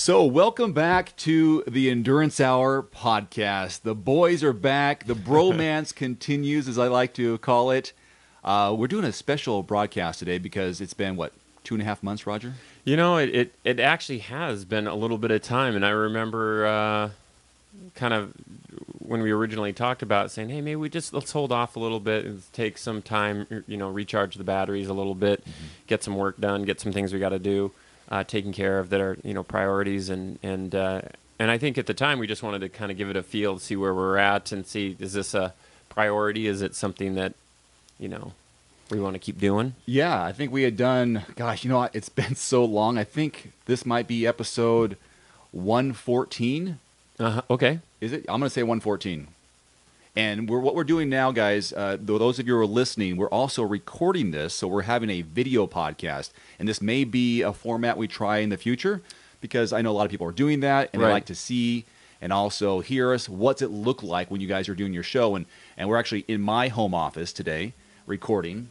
So, welcome back to the Endurance Hour podcast. The boys are back. The bromance continues, as I like to call it. We're doing a special broadcast today because it's been, 2.5 months, Roger? You know, it actually has been a little bit of time, and I remember kind of when we originally talked about it, saying, hey, maybe let's hold off a little bit and take some time, recharge the batteries a little bit, get some work done, get some things we got to do. Taken care of that are priorities and I think at the time we just wanted to kind of give it a feel, see where we're at, and see, is this a priority? Is it something that we want to keep doing? Yeah, I think we had done. Gosh, it's been so long. I think this might be episode 114. Okay. Is it? I'm going to say 114. And what we're doing now, guys, those of you who are listening, we're also recording this, so we're having a video podcast. And this may be a format we try in the future, because I know a lot of people are doing that, and they like to see and also hear us. What's it look like when you guys are doing your show? And we're actually in my home office today recording,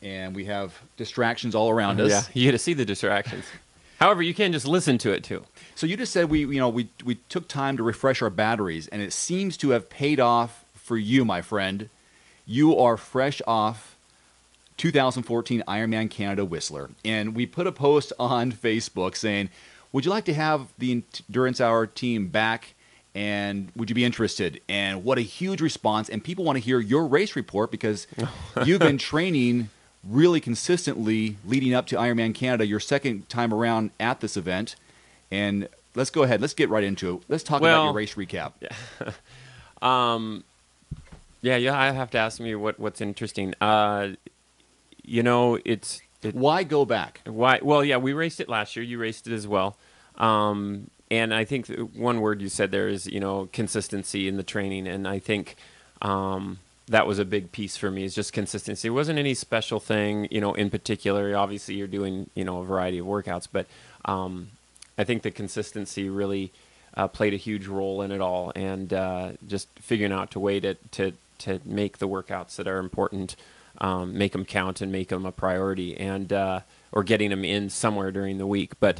and we have distractions all around us. Yeah, you get to see the distractions. However, you can just listen to it too. So you just said we took time to refresh our batteries, and it seems to have paid off for you, my friend. You are fresh off 2014 Ironman Canada Whistler, and we put a post on Facebook saying, would you like to have the Endurance Hour team back, and would you be interested? And what a huge response, and people want to hear your race report because you've been training really consistently leading up to Ironman Canada, your second time around at this event. And let's go ahead. Let's get right into it. Let's talk about your race recap. Yeah. I have to ask me what's interesting. Why go back? Why? Well, yeah, we raced it last year. You raced it as well. And I think one word you said there is, consistency in the training. And I think that was a big piece for me, is just consistency. It wasn't any special thing, in particular. Obviously, you're doing, a variety of workouts, but I think the consistency really played a huge role in it all, and just figuring out a way to make the workouts that are important, make them count and make them a priority, and or getting them in somewhere during the week. But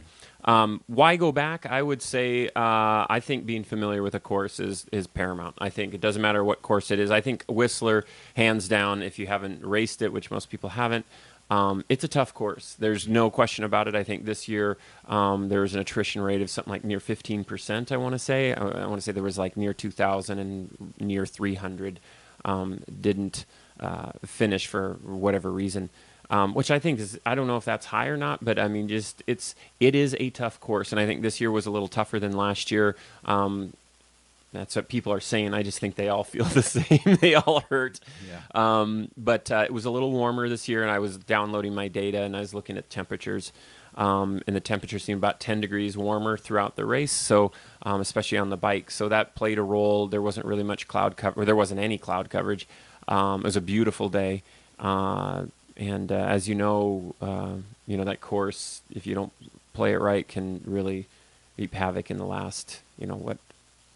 why go back? I would say I think being familiar with a course is paramount. I think it doesn't matter what course it is. I think Whistler, hands down, if you haven't raced it, which most people haven't, it's a tough course. There's no question about it. I think this year there was an attrition rate of something like near 15%, I want to say. I want to say there was like near 2,000 and near 300 didn't finish for whatever reason. Which I think is, I don't know if that's high or not, but I mean, it is a tough course, and I think this year was a little tougher than last year. That's what people are saying. I just think they all feel the same. They all hurt. Yeah. But it was a little warmer this year, and I was downloading my data, and I was looking at temperatures, and the temperature seemed about 10 degrees warmer throughout the race, so especially on the bike. So that played a role. There wasn't really much cloud cover. There wasn't any cloud coverage. It was a beautiful day. And as you know, that course, if you don't play it right, can really reap havoc in the last,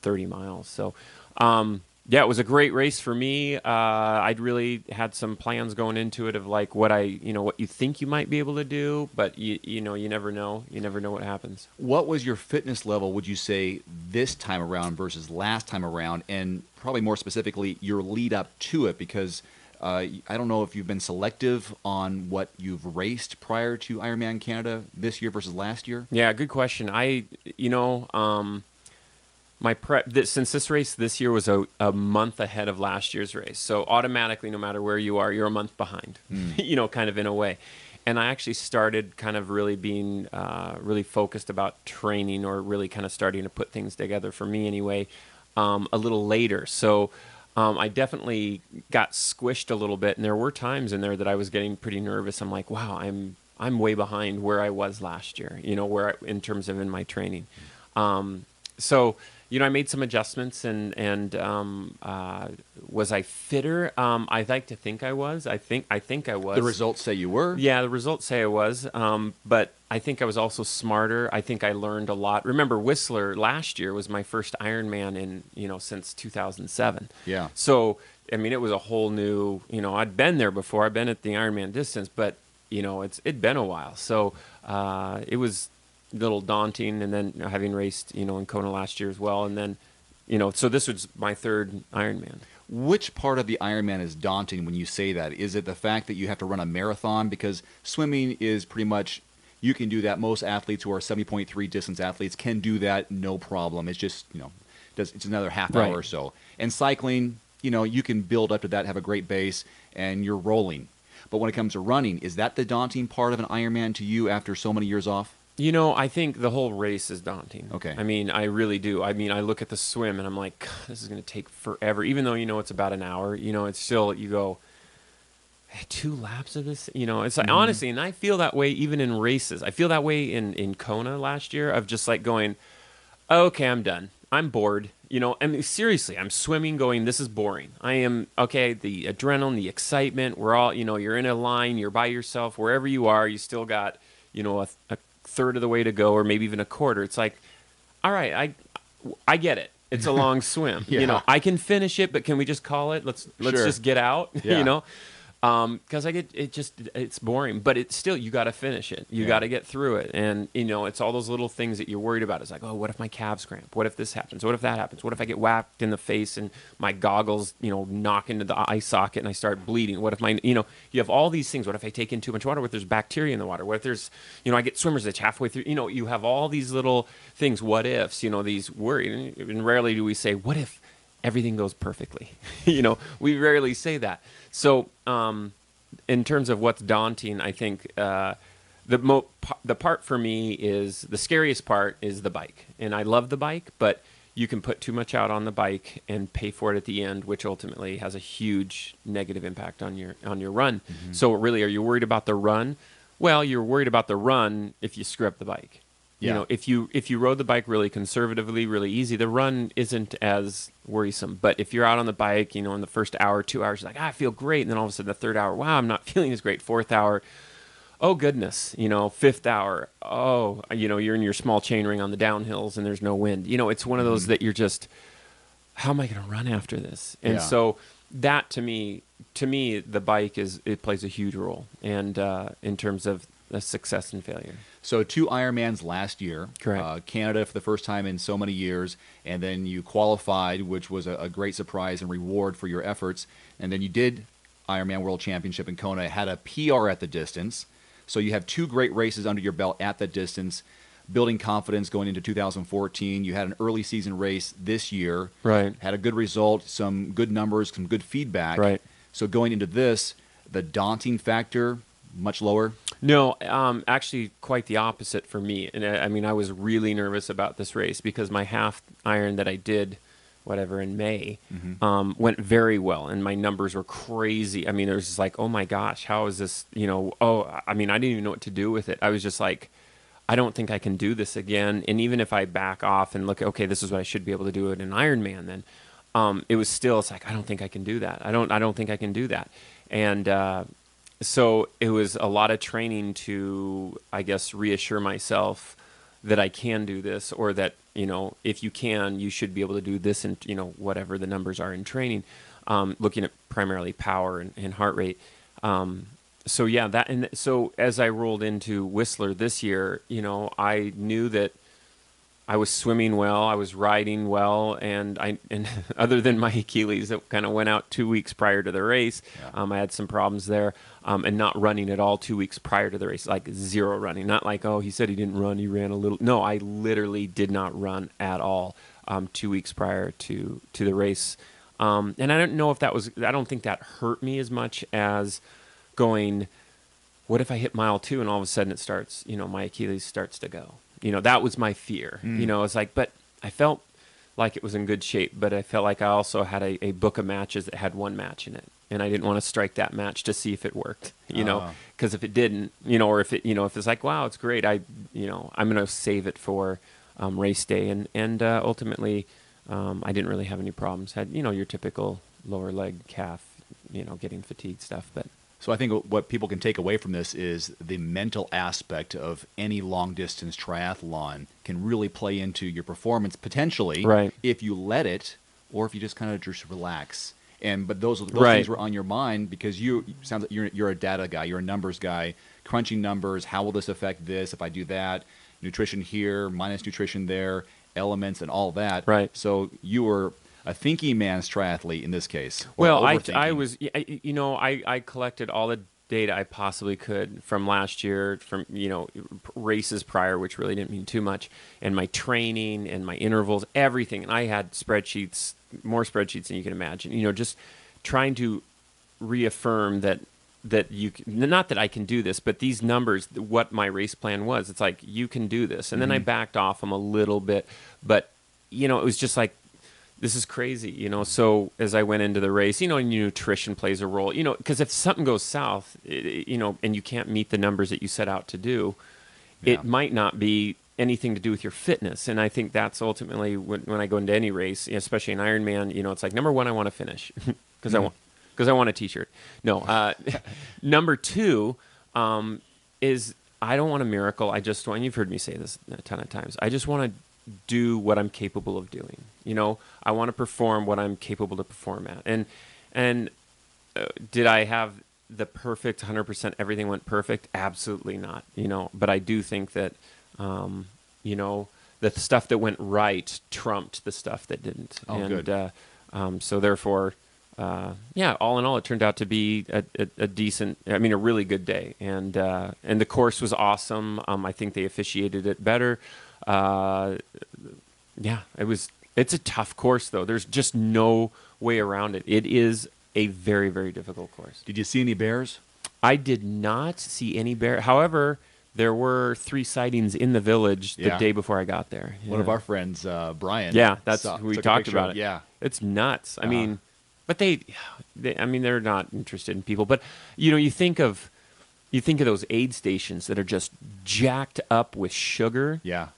30 miles. So, it was a great race for me. I'd really had some plans going into it of like what you think you might be able to do, but you never know. You never know what happens. What was your fitness level, would you say, this time around versus last time around? And probably more specifically, your lead up to it, because I don't know if you've been selective on what you've raced prior to Ironman Canada this year versus last year. Yeah, good question. My prep, since this race this year was a month ahead of last year's race, so automatically, no matter where you are, you're a month behind, kind of in a way. And I actually started kind of really being really focused about training, or really kind of starting to put things together for me anyway, a little later. So I definitely got squished a little bit, and there were times in there that I was getting pretty nervous. I'm like, wow, I'm way behind where I was last year, in terms of in my training. So I made some adjustments, and was I fitter? I'd like to think I was. I think I was. The results say you were? Yeah, the results say I was. But I think I was also smarter. I think I learned a lot. Remember, Whistler last year was my first Ironman since 2007. Yeah. So, I mean, it was a whole new, I'd been there before. I'd been at the Ironman distance, but, it'd been a while. So it was little daunting, and then having raced, in Kona last year as well, and then, so this was my third Ironman. Which part of the Ironman is daunting when you say that? Is it the fact that you have to run a marathon? Because swimming is pretty much, you can do that. Most athletes who are 70.3 distance athletes can do that, no problem. It's just, it's another half hour or so. And cycling, you can build up to that, have a great base, and you're rolling. But when it comes to running, is that the daunting part of an Ironman to you after so many years off? I think the whole race is daunting. Okay. I mean, I really do. I mean, I look at the swim and I'm like, God, this is going to take forever. Even though, it's about an hour, it's still, you go, hey, 2 laps of this, it's like, honestly, and I feel that way even in races. I feel that way in Kona last year of just like going, okay, I'm done. I'm bored. I mean, seriously, I'm swimming going, this is boring. I am, okay, the adrenaline, the excitement, we're all, you're in a line, you're by yourself, wherever you are, you still got, a third of the way to go, or maybe even a quarter. It's like, all right, I get it. It's a long swim. Yeah. I can finish it, but can we just call it? Let's Sure. just get out. Yeah. Because it's boring, but it's still, you got to finish it. You got to get through it. And, it's all those little things that you're worried about. It's like, oh, what if my calves cramp? What if this happens? What if that happens? What if I get whacked in the face and my goggles, knock into the eye socket and I start bleeding? What if you have all these things. What if I take in too much water? What if there's bacteria in the water? What if there's, I get swimmer's itch halfway through? You have all these little things, what ifs, these worries. And rarely do we say, what if everything goes perfectly? We rarely say that. So, in terms of what's daunting, I think the part for me is, the scariest part is the bike. And I love the bike, but you can put too much out on the bike and pay for it at the end, which ultimately has a huge negative impact on your run. Mm-hmm. So really, are you worried about the run? Well, you're worried about the run if you screw up the bike. Yeah. If you rode the bike really conservatively, really easy, the run isn't as worrisome. But if you're out on the bike, in the first hour, 2 hours, you're like, I feel great. And then all of a sudden the third hour, wow, I'm not feeling as great. Fourth hour, oh goodness. Fifth hour, oh, you're in your small chain ring on the downhills and there's no wind. It's one of those that you're just, how am I going to run after this? And so that to me, the bike it plays a huge role. And in terms of the success and failure. So 2 Ironmans last year. Correct. Canada for the first time in so many years. And then you qualified, which was a great surprise and reward for your efforts. And then you did Ironman World Championship in Kona, had a PR at the distance. So you have 2 great races under your belt at that distance, building confidence going into 2014. You had an early season race this year. Right. Had a good result, some good numbers, some good feedback. Right. So going into this, the daunting factor, much lower? No, actually quite the opposite for me. And I was really nervous about this race because my half iron that I did, in May, went very well. And my numbers were crazy. I mean, there was just like, oh my gosh, how is this, I didn't even know what to do with it. I was just like, I don't think I can do this again. And even if I back off and look, okay, this is what I should be able to do in an Ironman, then it was still, it's like, I don't think I can do that. I don't think I can do that. And, so it was a lot of training to, I guess, reassure myself that I can do this, or that, if you can, you should be able to do this, and, whatever the numbers are in training, looking at primarily power and heart rate. So as I rolled into Whistler this year, I knew that I was swimming well, I was riding well, and other than my Achilles that kind of went out 2 weeks prior to the race, I had some problems there, and not running at all 2 weeks prior to the race, like zero running. Not like, oh, he said he didn't run, he ran a little. No, I literally did not run at all 2 weeks prior to the race. And I don't know if I don't think that hurt me as much as going, what if I hit mile 2 and all of a sudden it starts, my Achilles starts to go. That was my fear. It's like, but I felt like it was in good shape, but I felt like I also had a book of matches that had 1 match in it. And I didn't want to strike that match to see if it worked, because if it didn't, or if if it's like, wow, it's great. I'm going to save it for race day. And ultimately, I didn't really have any problems. Had, your typical lower leg, calf, getting fatigued stuff, but. So I think what people can take away from this is the mental aspect of any long-distance triathlon can really play into your performance potentially, right, if you let it, or if you just kind of just relax. But those right, things were on your mind because sounds like you're a data guy, you're a numbers guy, crunching numbers. How will this affect this if I do that? nutrition here, minus nutrition there, elements and all that. Right. So you were a thinking man's triathlete in this case. Or Well, I overthinking. was, I collected all the data I possibly could from last year, from, races prior, which really didn't mean too much, and my training and my intervals, everything. And I had spreadsheets, more spreadsheets than you can imagine, just trying to reaffirm that not that I can do this, but these numbers, what my race plan was, it's like, you can do this. And then I backed off them a little bit, but, it was just like, this is crazy, So as I went into the race, nutrition plays a role, because if something goes south, and you can't meet the numbers that you set out to do, it might not be anything to do with your fitness. And I think that's ultimately when I go into any race, especially an Ironman, it's like, number one, I want to finish because I want a T-shirt. No, number two is I don't want a miracle. I just want, and you've heard me say this a ton of times, I just want to do what I'm capable of doing. I want to perform what I'm capable to perform at. And did I have the perfect 100%? Everything went perfect? Absolutely not. But I do think that the stuff that went right trumped the stuff that didn't. Good. So therefore, all in all, it turned out to be a decent, a really good day. And the course was awesome. I think they officiated it better. It's a tough course, though. There's just no way around it. It is a very, very difficult course. Did you see any bears? I did not see any bear. However, there were 3 sightings in the village the day before I got there. One of our friends, Brian. Yeah, that's who we talked about it. Yeah. It's nuts. But they're not interested in people. But, you think of those aid stations that are just jacked up with sugar. Yeah.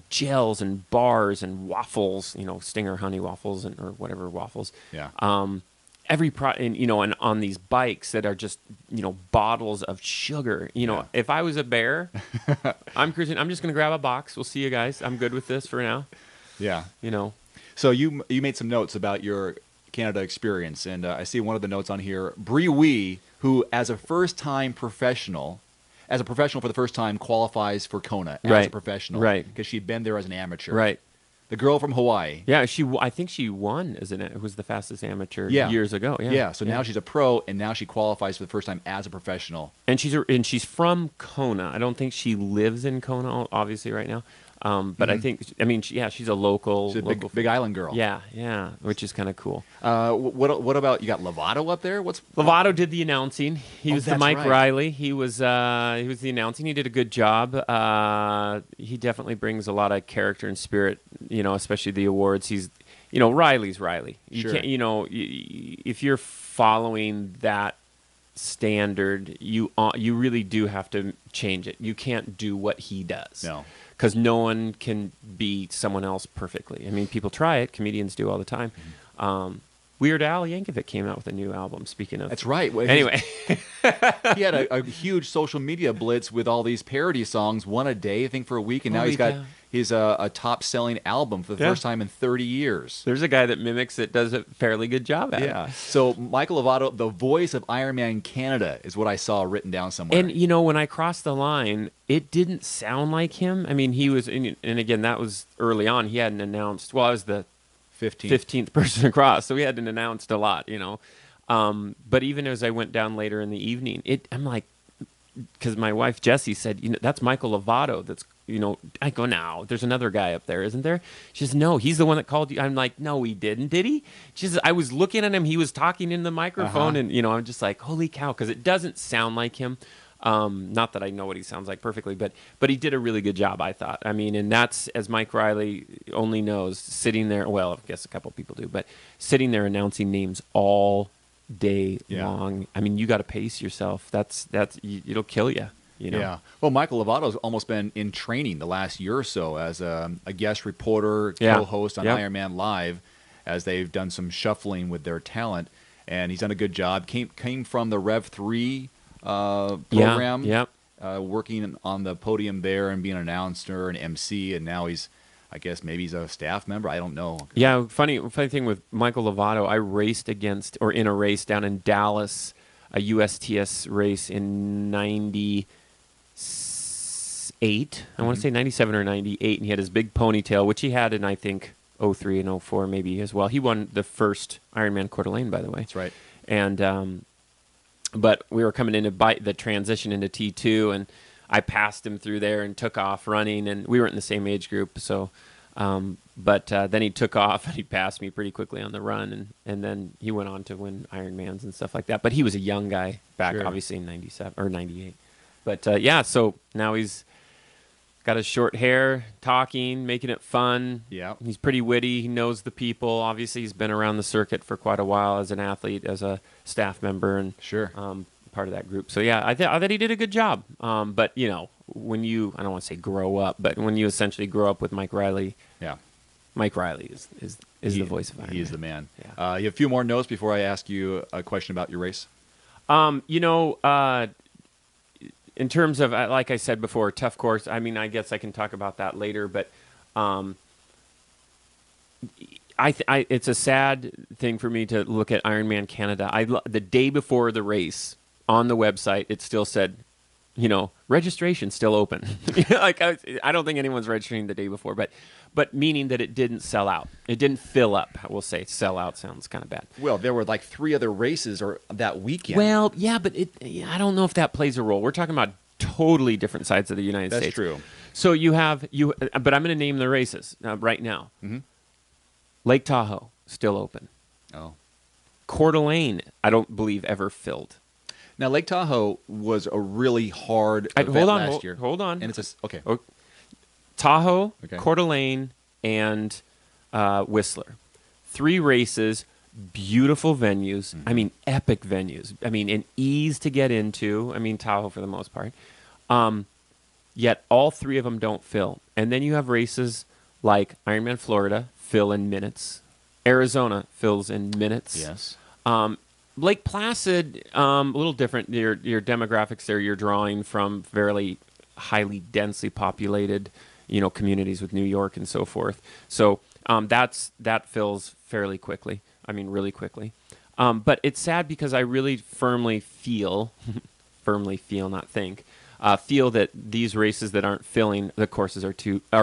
Gels and bars and waffles, Stinger honey waffles or whatever waffles. Yeah. And on these bikes that are just, bottles of sugar. If I was a bear, I'm cruising, I'm just going to grab a box. We'll see you guys. I'm good with this for now. Yeah. You So you made some notes about your Canada experience, and I see one of the notes on here. Bree Wee, who as a professional for the first time qualifies for Kona as a professional, right? Because she'd been there as an amateur, right? The girl from Hawaii, yeah. I think she won it was the fastest amateur years ago. Yeah. So now she's a pro, and now she qualifies for the first time as a professional. And she's from Kona. I don't think she lives in Kona, obviously, right now. But I think, she's a local. She's a big island girl. Yeah, which is kind of cool. What about, you got Lovato up there? Lovato did the announcing. He was the Mike right. Riley. He was the announcing. He did a good job. He definitely brings a lot of character and spirit, especially the awards. He's, Riley's Riley. You can't, if you're following that standard, you really do have to change it. You can't do what he does. No. Because no one can be someone else perfectly. People try it. Comedians do all the time. Weird Al Yankovic came out with a new album, speaking of... That's right. Well, anyway. He had a huge social media blitz with all these parody songs, one a day, I think, for a week, and now he's got his a top-selling album for the first time in 30 years. There's a guy that mimics it, does a fairly good job at it. Yeah. So Michael Lovato, the voice of Ironman Canada, is what I saw written down somewhere. And, when I crossed the line, it didn't sound like him. He was... And again, that was early on. He hadn't announced... Well, I was the 15th person across, so we hadn't announced a lot, But even as I went down later in the evening, I'm like... Because my wife, Jessie, said, that's Michael Lovato. That's... I go, now, there's another guy up there, isn't there? She says, no, he's the one that called you. I'm like, no, he didn't, did he? She says, I was looking at him. He was talking in the microphone, and, I'm just like, holy cow, because it doesn't sound like him. Not that I know what he sounds like perfectly, but he did a really good job, I thought. And that's, as Mike Riley only knows, sitting there, well, I guess a couple people do, but sitting there announcing names all day long. You got to pace yourself. It'll kill you. Yeah. Well, Michael Lovato's almost been in training the last year or so as a guest reporter, co-host on Ironman Live, as they've done some shuffling with their talent, and he's done a good job. Came from the Rev 3 program, working on the podium there and being an announcer and MC, and now he's a staff member. I don't know. Yeah, funny thing with Michael Lovato, I raced in a race down in Dallas, a USTS race in 98. I want to say 97 or 98, and he had his big ponytail, which he had in, I think, '03 and '04 maybe as well. He won the first Ironman Coeur d'Alene, by the way. That's right. And but we were coming into the transition into T2, and I passed him through there and took off running, and we weren't in the same age group, so but then he took off and he passed me pretty quickly on the run, and then he went on to win Ironmans and stuff like that. But he was a young guy back, obviously in 97 or 98. But yeah, so now he's got his short hair, talking, making it fun. Yeah. He's pretty witty. He knows the people. Obviously, he's been around the circuit for quite a while as an athlete, as a staff member, and part of that group. So yeah, I thought he did a good job. But you know, when you, I don't want to say grow up, but when you essentially grow up with Mike Riley, Mike Riley is the voice of Ironman. He is the man. Yeah. You have a few more notes before I ask you a question about your race? You know, in terms of, like I said before, tough course, I mean, I guess I can talk about that later, but it's a sad thing for me to look at Ironman Canada. The day before the race, on the website, it still said, you know, registration still open. Like I don't think anyone's registering the day before, but meaning that it didn't sell out. It didn't fill up. We'll say sell out sounds kind of bad. Well, there were like 3 other races or that weekend. Well, yeah, but I don't know if that plays a role. We're talking about totally different sides of the United States. That's true. So but I'm going to name the races right now. Mm-hmm. Lake Tahoe still open. Oh. Coeur d'Alene, I don't believe ever filled. Now, Lake Tahoe was a really hard event last year. Hold on. And it's okay. Tahoe, Coeur d'Alene, and Whistler. 3 races, beautiful venues. Mm-hmm. I mean, epic venues. I mean, an ease to get into. I mean, Tahoe for the most part. Yet all 3 of them don't fill. And then you have races like Ironman Florida, fill in minutes. Arizona fills in minutes. Yes. Lake Placid, a little different. Your demographics there, you're drawing from fairly highly densely populated, you know, communities with New York and so forth. So that fills fairly quickly. I mean, really quickly. But it's sad because I really firmly feel, not think, feel that these races that aren't filling, the courses are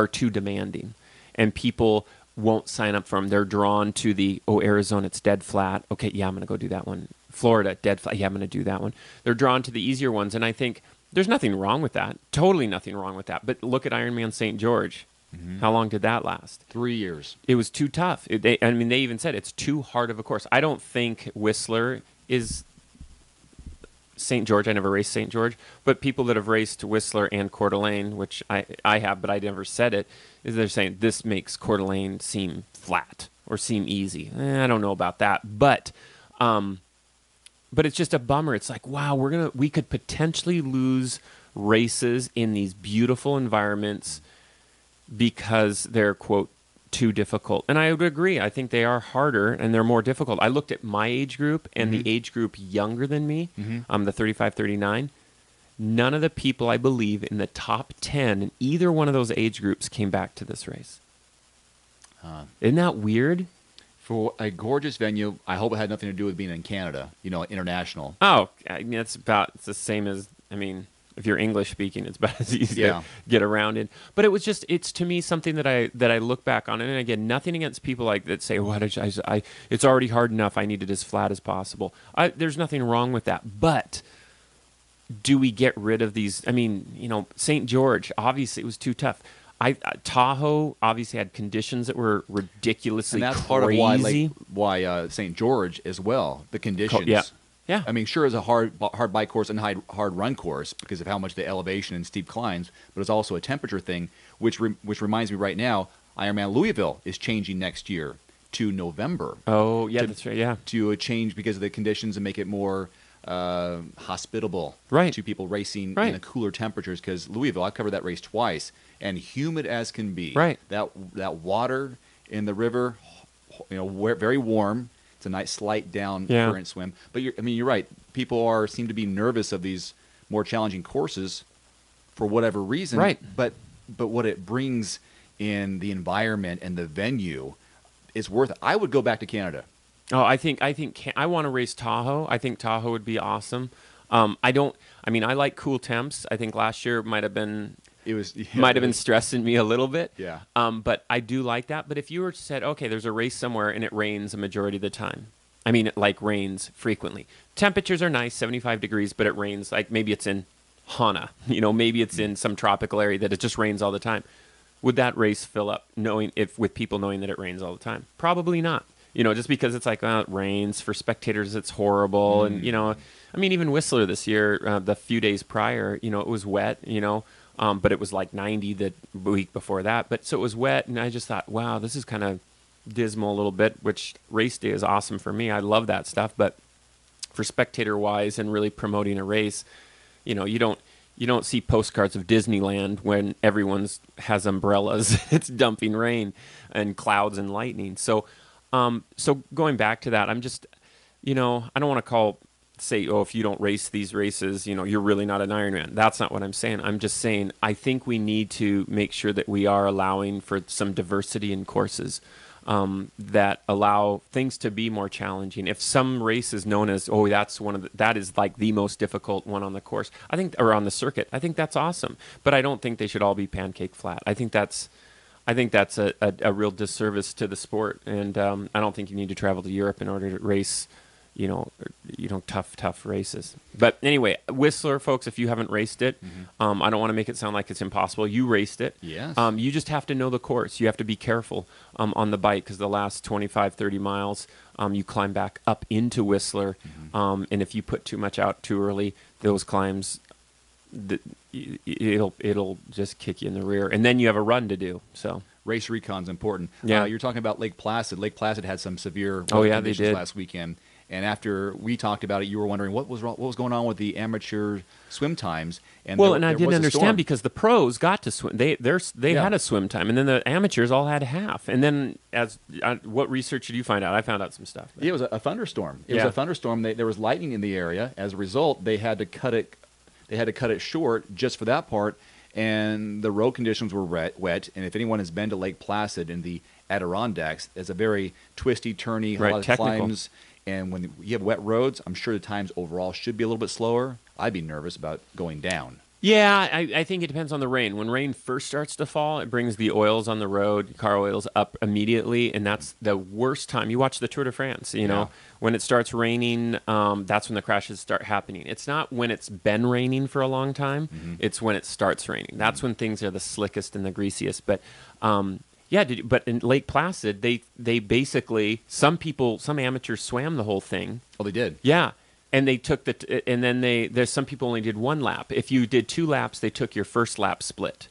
too demanding, and people won't sign up for them. They're drawn to the, Arizona, it's dead flat. Okay, yeah, I'm going to go do that one. Florida, dead flat. Yeah, I'm going to do that one. They're drawn to the easier ones, and I think there's nothing wrong with that. Totally nothing wrong with that. But look at Ironman St. George. Mm-hmm. How long did that last? 3 years. It was too tough. They even said it's too hard of a course. I don't think Whistler is St. George. I never raced St. George, but people that have raced Whistler and Coeur d'Alene, which I have, but I never said it, is they're saying this makes Coeur d'Alene seem flat or seem easy. I don't know about that, but it's just a bummer. It's like, wow, we could potentially lose races in these beautiful environments because they're, quote, too difficult. And I would agree. I think they are harder and they're more difficult. I looked at my age group and the age group younger than me, the 35, 39. None of the people, I believe, in the top 10 in either one of those age groups came back to this race. Isn't that weird? For a gorgeous venue, I hope it had nothing to do with being in Canada, international. Oh, I mean, it's the same as, if you're English speaking, it's about as easy to get around in. But it's to me something that I look back on. And again, nothing against people like that say, it's already hard enough. I need it as flat as possible. There's nothing wrong with that. But do we get rid of these? St. George, obviously it was too tough. Tahoe obviously had conditions that were ridiculously crazy. And that's part of why St. George as well, the conditions. Yeah. Sure, it's a hard bike course and hard run course because of how much the elevation and steep climbs, but it's also a temperature thing, which reminds me right now, Ironman Louisville is changing next year to November. Oh, yeah, that's right, yeah. To change because of the conditions and make it more hospitable to people racing in the cooler temperatures, because Louisville, I've covered that race twice, and humid as can be. Right. That water in the river, very warm. It's a nice slight down current swim. But you're right. People seem to be nervous of these more challenging courses for whatever reason. Right. But what it brings in the environment and the venue is worth it. I would go back to Canada. Oh, I think I want to race Tahoe. I think Tahoe would be awesome. I like cool temps. I think last year might have been It was might have been stressing me a little bit. Yeah. But I do like that. But if you were said, okay, there's a race somewhere and it rains a majority of the time. I mean, it like rains frequently. Temperatures are nice, 75 degrees, but it rains. Like maybe it's in Hana, maybe it's in some tropical area that it just rains all the time. Would that race fill up with people knowing that it rains all the time? Probably not. Just because it's like, it rains for spectators, it's horrible. And, I mean, even Whistler this year, the few days prior, it was wet, but it was like 90 the week before that. But so it was wet. And I just thought, wow, this is kind of dismal a little bit, which race day is awesome for me. I love that stuff. But for spectator wise and really promoting a race, you don't see postcards of Disneyland when everyone's has umbrellas. It's dumping rain and clouds and lightning. So going back to that, I'm just, I don't want to say, if you don't race these races, you're really not an Ironman. That's not what I'm saying. I'm just saying I think we need to make sure that we are allowing for some diversity in courses that allow things to be more challenging. If some race is known as, that is like the most difficult one on the course, or on the circuit, I think that's awesome. But I don't think they should all be pancake flat. I think that's a real disservice to the sport, and I don't think you need to travel to Europe in order to race, tough races. But anyway, Whistler, folks, if you haven't raced it, I don't want to make it sound like it's impossible. You raced it. Yes. You just have to know the course. You have to be careful on the bike because the last 25, 30 miles, you climb back up into Whistler, and if you put too much out too early, those climbs, it'll just kick you in the rear, and then you have a run to do. So race recon's important. Yeah. You're talking about Lake Placid. Lake Placid had some severe they did last weekend. And after we talked about it, you were wondering what was going on with the amateur swim times. And I didn't understand because the pros got to swim. They had a swim time, and then the amateurs all had half. And then, what research did you find out? I found out some stuff. Yeah, it was a thunderstorm. It was a thunderstorm. There was lightning in the area. As a result, they had to cut it. They had to cut it short just for that part. And the road conditions were wet. And if anyone has been to Lake Placid in the Adirondacks, it's a very twisty, turny, a lot of climbs. And when you have wet roads, I'm sure the times overall should be a little bit slower. I'd be nervous about going down. Yeah, I think it depends on the rain. When rain first starts to fall, it brings the oils on the road, car oils, up immediately, and that's the worst time. You watch the Tour de France, when it starts raining, that's when the crashes start happening. It's not when it's been raining for a long time. It's when it starts raining. That's when things are the slickest and the greasiest. But but in Lake Placid, they basically, some amateurs swam the whole thing. Oh, they did? Yeah. And they took and then there's some people only did one lap. If you did 2 laps, they took your first lap split,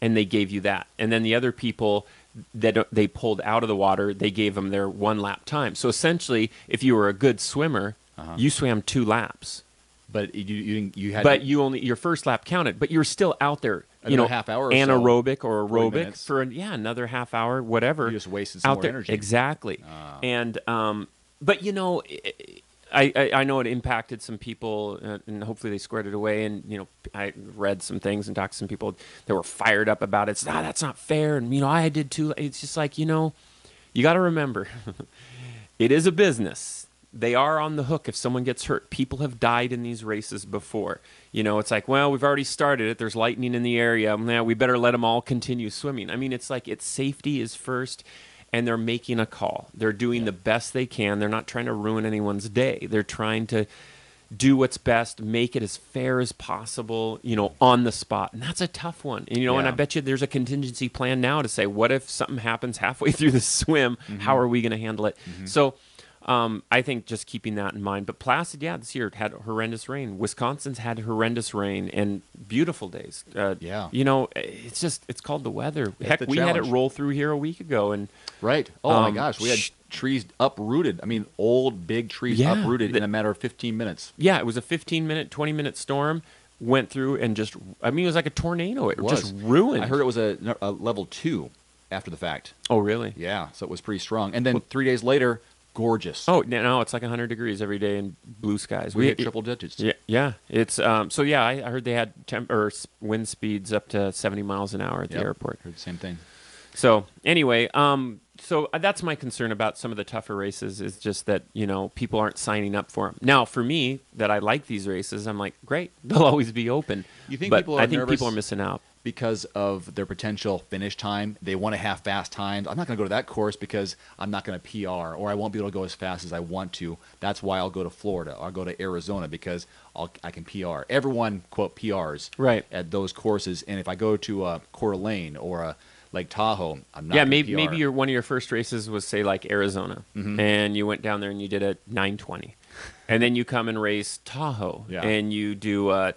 and they gave you that. And then the other people that they pulled out of the water, they gave them their 1 lap time. So essentially, if you were a good swimmer, you swam 2 laps. But you had. But your first lap counted. But you were still out there. Half hour or anaerobic or aerobic for another half hour, whatever. You just wasted some more energy. Exactly. And but I know it impacted some people, and hopefully they squared it away. And I read some things and talked to some people that were fired up about it. That's not fair. And I did too. It's just like you got to remember, it is a business. They are on the hook if someone gets hurt. People have died in these races before. It's like, well, we've already started it. There's lightning in the area. Now we better let them all continue swimming. I mean, it's like safety is first, and they're making a call. They're doing the best they can. They're not trying to ruin anyone's day. They're trying to do what's best, make it as fair as possible, on the spot. And that's a tough one. And, and I bet you there's a contingency plan now to say, what if something happens halfway through the swim? How are we going to handle it? So I think just keeping that in mind. But Placid, this year had horrendous rain. Wisconsin's had horrendous rain and beautiful days. It's called the weather. Heck, we had it roll through here a week ago. And right. Oh, my gosh. We had trees uprooted. I mean, old, big trees uprooted in a matter of 15 minutes. Yeah, it was a 15-minute, 20-minute storm. Went through and it was like a tornado. It just ruined. I heard it was a level 2 after the fact. Oh, really? Yeah, so it was pretty strong. And then 3 days later, gorgeous. Oh, no, it's like 100 degrees every day in blue skies. We hit triple digits. Yeah. It's I heard they had wind speeds up to 70 miles an hour at the airport. Heard the same thing. So anyway, so that's my concern about some of the tougher races is just that people aren't signing up for them. Now, for me, that I like these races, I'm like, great, they'll always be open. You think but people are I think nervous? people are missing out. because of their potential finish time. They want to have fast times. I'm not going to go to that course because I'm not going to PR, or I won't be able to go as fast as I want to. That's why I'll go to Florida. I'll go to Arizona because I can PR. Everyone, quote, PRs Right. at those courses. And if I go to Coeur d'Alene or Lake Tahoe, I'm not Yeah, going to PR. maybe one of your first races was, say, like Arizona, and you went down there and you did a 9:20, and then you come and race Tahoe, Yeah. and you do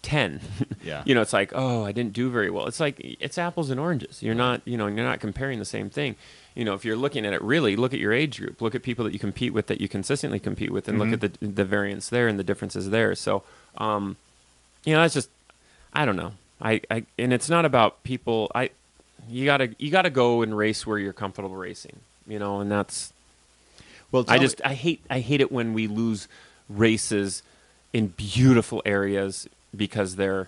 10. Yeah. You know, it's like, oh, I didn't do very well. It's like it's apples and oranges. You're not, you're not comparing the same thing. You know, if you're looking at it, really look at your age group, look at people that you compete with, that you consistently compete with, and look at the variance there and the differences there. So, that's just, I don't know. I and it's not about people. You gotta go and race where you're comfortable racing, and that's. Well, I hate it when we lose races in beautiful areas because they're,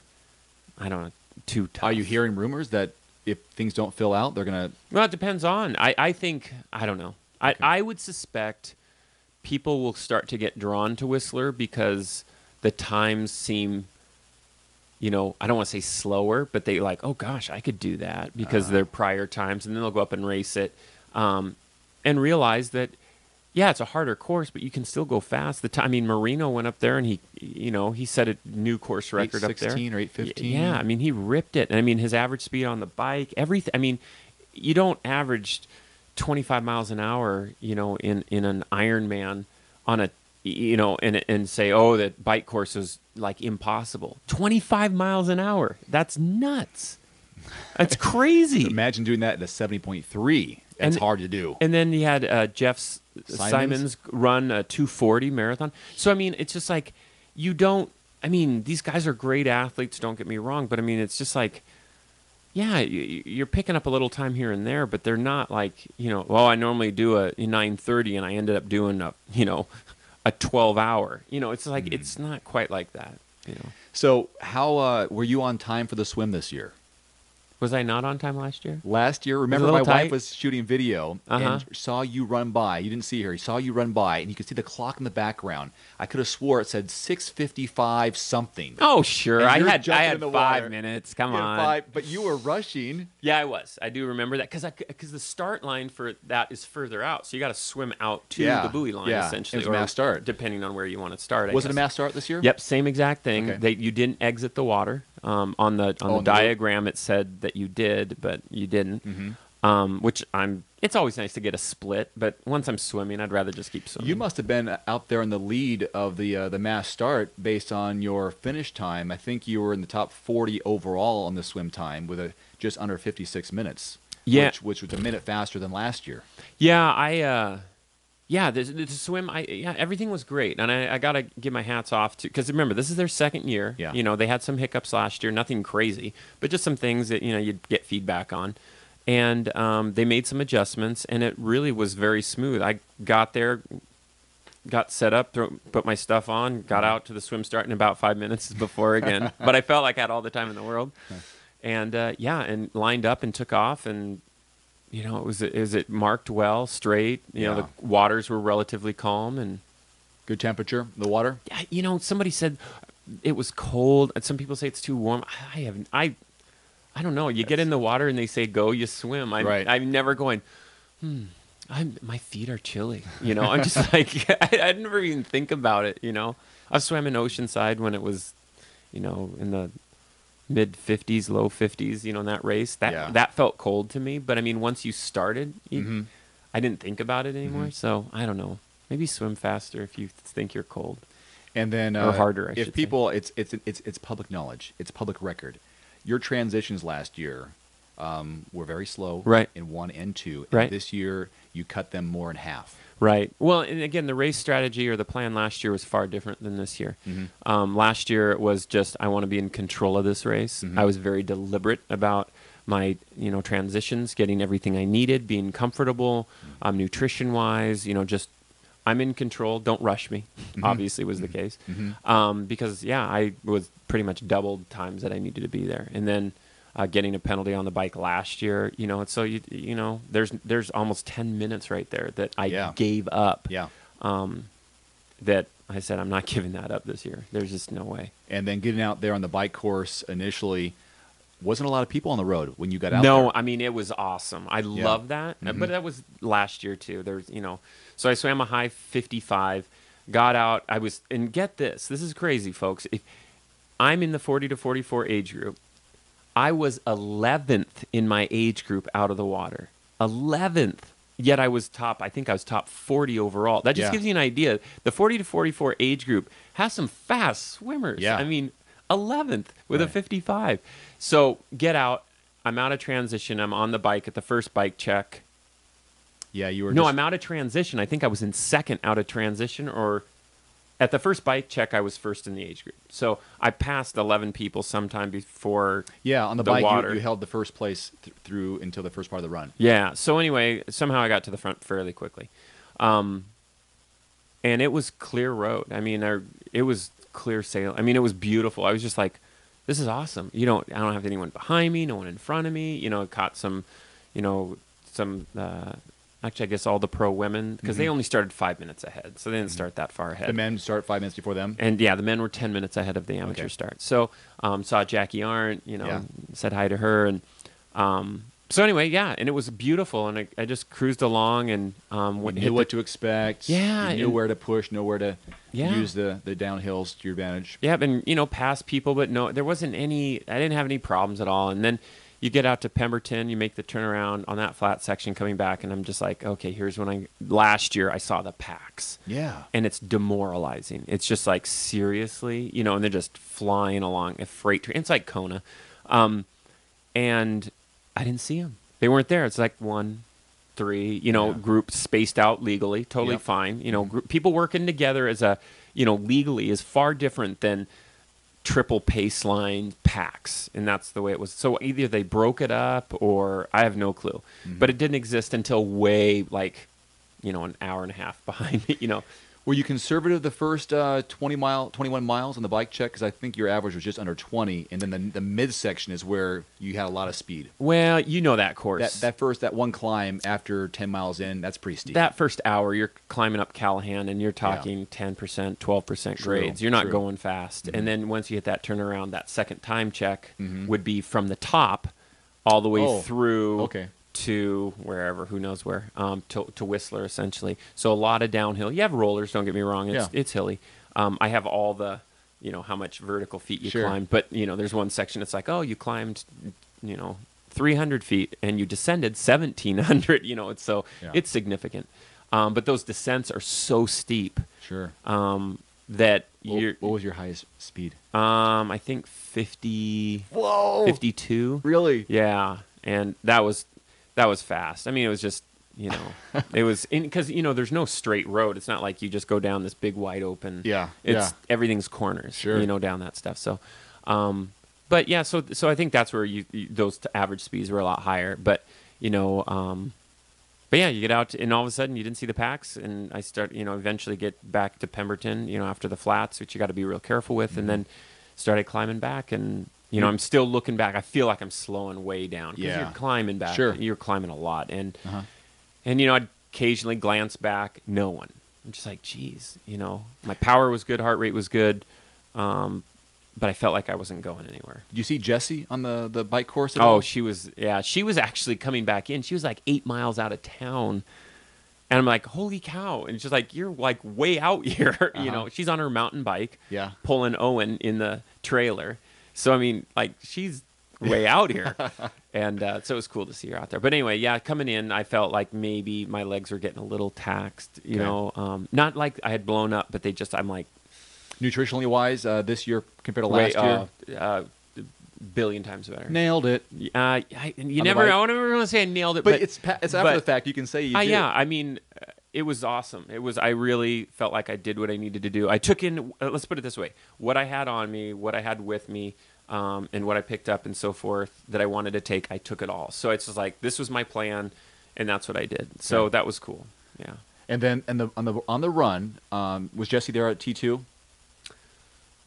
I don't know, too tough. Are you hearing rumors that if things don't fill out, they're going to... Well, it depends on. I think, I don't know. Okay. I would suspect people will start to get drawn to Whistler because the times seem, I don't want to say slower, but they like, oh gosh, I could do that because they're prior times, and then they'll go up and race it and realize that, yeah, it's a harder course, but you can still go fast. Marino went up there and he set a new course record up there. 8:16 or 8:15. Yeah, he ripped it. And his average speed on the bike, everything. You don't average 25 miles an hour, in an Ironman on a, and say, oh, that bike course is like impossible. 25 miles an hour. That's nuts. That's crazy. Imagine doing that at a 70.3. That's hard to do. And then you had Jeff Simons run a 2:40 marathon. So, it's just like you don't – these guys are great athletes, don't get me wrong. But, it's just like, yeah, you're picking up a little time here and there, but they're not like, well, I normally do a 9:30 and I ended up doing a 12-hour. It's like it's not quite like that. So how were you on time for the swim this year? Was I not on time last year? Last year, remember my wife was shooting video and saw you run by. You didn't see her. He saw you run by, and you could see the clock in the background. I could have swore it said 6:55 something. Oh, sure. I had 5 water. minutes. Come on. But you were rushing. Yeah, I was. I do remember that because the start line for that is further out. So you got to swim out to the buoy line, essentially. It was a mass start. Depending on where you want to start. Was it a mass start this year? Yep, same exact thing. Okay. You didn't exit the water. On the diagram, it said that you did, but you didn't. Which it's always nice to get a split, but once I'm swimming, I'd rather just keep swimming. You must have been out there in the lead of the mass start based on your finish time. I think you were in the top 40 overall on the swim time with just under 56 minutes. Yeah, which was a minute faster than last year. Yeah, the swim, everything was great, and I got to give my hats off to, because remember, this is their second year. Yeah. They had some hiccups last year, nothing crazy, but just some things that you'd get feedback on, and they made some adjustments, and it really was very smooth. I got there, got set up, put my stuff on, got out to the swim start in about 5 minutes before again, but I felt like I had all the time in the world, and and lined up and took off, and it marked well, straight. The waters were relatively calm and good temperature. The water. Yeah, somebody said it was cold. Some people say it's too warm. I don't know. You get in the water and they say go, you swim. I'm never going. My feet are chilly. I'm just like I never even think about it. I've swam in Oceanside when it was, in the mid 50s, low 50s, in that race. That felt cold to me. But once you started, I didn't think about it anymore. So I don't know. Maybe swim faster if you think you're cold. And then or harder. If people, it's public knowledge. It's public record. Your transitions last year were very slow. Right. In 1 and 2. Right. And this year you cut them more in half. Right. Well, and again, the race strategy or the plan last year was far different than this year. Last year it was just, I want to be in control of this race. I was very deliberate about my, transitions, getting everything I needed, being comfortable, nutrition-wise, just I'm in control. Don't rush me, obviously was the case. Because, I was pretty much doubled times that I needed to be there. And then getting a penalty on the bike last year, so there's almost 10 minutes right there that I gave up. Yeah. That I said I'm not giving that up this year. There's just no way. And then getting out there on the bike course initially, wasn't a lot of people on the road when you got out No, there. I mean, it was awesome. I love that. But that was last year too. There's, so I swam a high 55, got out. And get this. This is crazy, folks. If I'm in the 40 to 44 age group, I was 11th in my age group out of the water. 11th. Yet I think I was top 40 overall. That just gives you an idea. The 40 to 44 age group has some fast swimmers. Yeah. I mean, 11th with a 55. So get out. I'm out of transition. I'm on the bike at the first bike check. Yeah, you were. No, I'm out of transition. I think I was in second out of transition, or at the first bike check, I was first in the age group. So I passed 11 people sometime before. Yeah, on the bike, water. You held the first place through until the first part of the run. Yeah. So anyway, somehow I got to the front fairly quickly, and it was clear road. I mean, it was clear sail. I mean, it was beautiful. I was just like, this is awesome. I don't have anyone behind me, no one in front of me. Caught some, actually, I guess all the pro women, because they only started 5 minutes ahead, so they didn't start that far ahead. The men start 5 minutes before them? And yeah, the men were 10 minutes ahead of the amateur start. So saw Jackie Arndt, said hi to her. And so anyway, yeah, and it was beautiful. And I just cruised along and knew what to expect. Yeah. You knew where to push, know where to use the downhills to your advantage. Yeah, and past people, but no, there wasn't any, I didn't have any problems at all. And then you get out to Pemberton, you make the turnaround on that flat section coming back, and I'm just like, okay, here's when last year I saw the packs. Yeah. And it's demoralizing. It's just like, seriously, and they're just flying along a freight train. It's like Kona. And I didn't see them. They weren't there. It's like 1, 3, groups spaced out legally, totally fine. People working together as legally is far different than triple pace line packs, and that's the way it was. So either they broke it up, or I have no clue. But it didn't exist until way an hour and a half behind me. Were you conservative the first 21 miles on the bike check? Because I think your average was just under 20, and then the midsection is where you had a lot of speed. Well, that course. That one climb after 10 miles in, that's pretty steep. That first hour, you're climbing up Callahan, and you're talking 10%, 12% grades. You're not going fast. And then once you hit that turnaround, that second time check would be from the top all the way through to wherever, who knows where, to Whistler, essentially. So a lot of downhill. You have rollers, don't get me wrong. It's hilly. I have all the, how much vertical feet you climbed. But, there's one section, it's like, oh, you climbed, 300 feet and you descended 1,700. It's significant. But those descents are so steep. Sure. That what was your highest speed? I think 50. Whoa. 52. Really? Yeah. And that was fast. I mean, it was just, it was because, there's no straight road. It's not like you just go down this big wide open. Everything's corners, down that stuff. So, but yeah, so I think that's where those average speeds were a lot higher. But, but yeah, you get out and all of a sudden you didn't see the packs, and I start, eventually get back to Pemberton, after the flats, which you got to be real careful with, and then started climbing back, and I'm still looking back. I feel like I'm slowing way down because you're climbing back. Sure. You're climbing a lot, and I'd occasionally glance back. No one. I'm just like, geez, my power was good, heart rate was good, but I felt like I wasn't going anywhere. Did you see Jessie on the bike course at all? Oh, she was actually coming back in. She was like 8 miles out of town. And I'm like, holy cow. And she's like, you're like way out here. She's on her mountain bike, pulling Owen in the trailer. So, I mean, like, she's way out here. And so it was cool to see her out there. But anyway, coming in, I felt like maybe my legs were getting a little taxed, not like I had blown up, but I'm like. Nutritionally wise, this year compared to last year? Billion times better. Nailed it. I never want to say I nailed it. But it's after the fact. You can say you did. Yeah, I mean, it was awesome. I really felt like I did what I needed to do. I took in, let's put it this way, what I had on me, what I had with me, and what I picked up and so forth that I wanted to take, I took it all. So it's just like, this was my plan, and that's what I did. So that was cool. Yeah. And then on the run, was Jessie there at T2?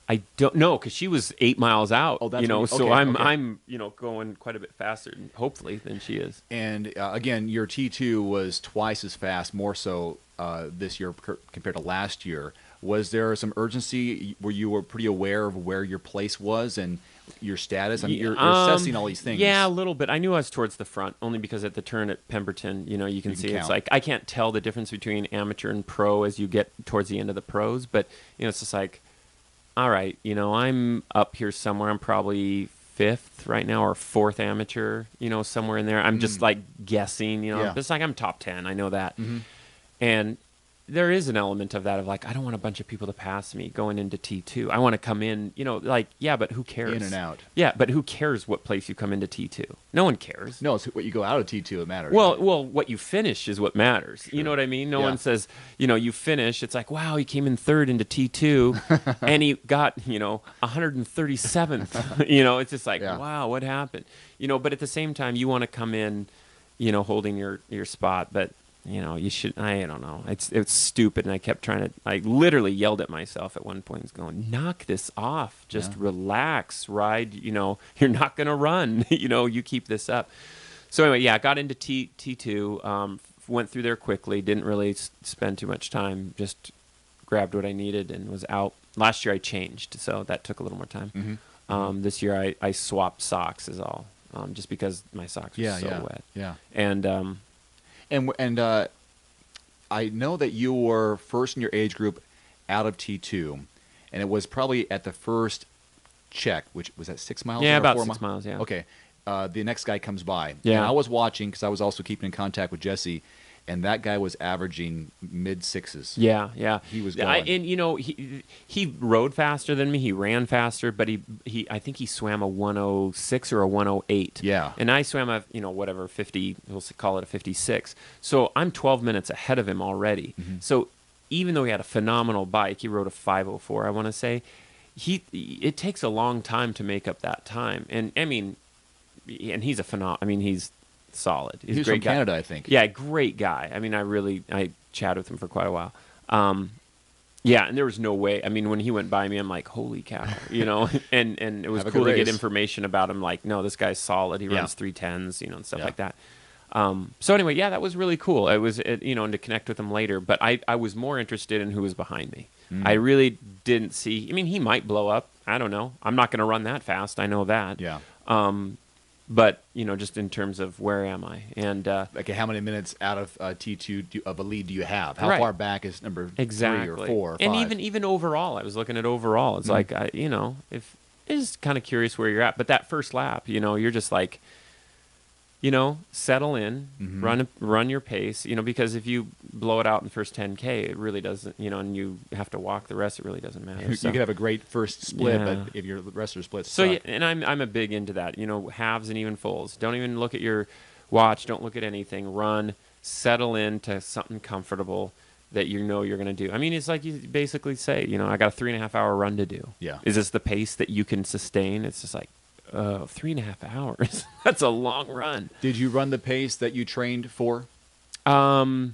I don't know, because she was 8 miles out. Oh, that's so I'm going quite a bit faster, hopefully, than she is. And again, your T2 was twice as fast, more so this year compared to last year. Was there some urgency where you were pretty aware of where your place was, and your status? I mean, you're assessing all these things. Yeah, a little bit. I knew I was towards the front only because at the turn at Pemberton, you can see it's like I can't tell the difference between amateur and pro as you get towards the end of the pros, but it's just like, all right, I'm up here somewhere. I'm probably fifth right now or fourth amateur, somewhere in there. I'm just like guessing, It's like I'm top 10. I know that. Mm-hmm. And there is an element of that of like, I don't want a bunch of people to pass me going into T2. I want to come in, but who cares? In and out. Yeah, but who cares what place you come into T2? No one cares. No, it's what you go out of T2 it matters. Well, what you finish is what matters. Sure. You know what I mean? No one says, you finish. It's like, wow, he came in third into T2 and he got, 137th. It's just like, wow, what happened? But at the same time, you want to come in, holding your spot, but you should. I don't know. It's stupid, and I kept trying to. I literally yelled at myself at one point, going, "Knock this off. Just relax. Ride. You're not gonna run. You keep this up." So anyway, I got into T2. Went through there quickly. Didn't really spend too much time. Just grabbed what I needed and was out. Last year I changed, so that took a little more time. Mm-hmm. This year I swapped socks is all, just because my socks were so wet. Yeah. And I know that you were first in your age group out of T2, and it was probably at the first check, which was at 6 miles? Yeah, about 6 miles, yeah. Okay. The next guy comes by. Yeah. And I was watching because I was also keeping in contact with Jesse, and that guy was averaging mid-sixes. Yeah, yeah. He was going. He rode faster than me. He ran faster, but I think he swam a 106 or a 108. Yeah. And I swam a, 50, we'll call it a 56. So I'm 12 minutes ahead of him already. Mm-hmm. So even though he had a phenomenal bike, he rode a 504, I want to say, it takes a long time to make up that time. And he's he's solid. He's a great guy. Canada, I think. Yeah, great guy. I chatted with him for quite a while. And there was no way. When he went by me, I'm like, holy cow, and it was cool to get information about him. Like, no, this guy's solid. He runs 310s, and stuff like that. So anyway, that was really cool. It was, and to connect with him later. But I was more interested in who was behind me. I really didn't see. He might blow up. I don't know. I'm not going to run that fast. I know that. Yeah. But just in terms of where am I, and how many minutes out of T2 of a lead do you have? How far back is number 3 or 4 or 5? And even overall, I was looking at overall. It's like if it's kind of curious where you're at. But that first lap, you're just like, settle in, run your pace, because if you blow it out in the first 10K, it really doesn't, and you have to walk the rest, it really doesn't matter. You could have a great first split, but if your rest of your splits suck. And I'm a big into that, halves and even fulls. Don't even look at your watch. Don't look at anything. Run, settle into something comfortable that you're going to do. It's like you basically say, I got a 3.5 hour run to do. Yeah. Is this the pace that you can sustain? It's just like, 3.5 hours. That's a long run. Did you run the pace that you trained for? Yeah.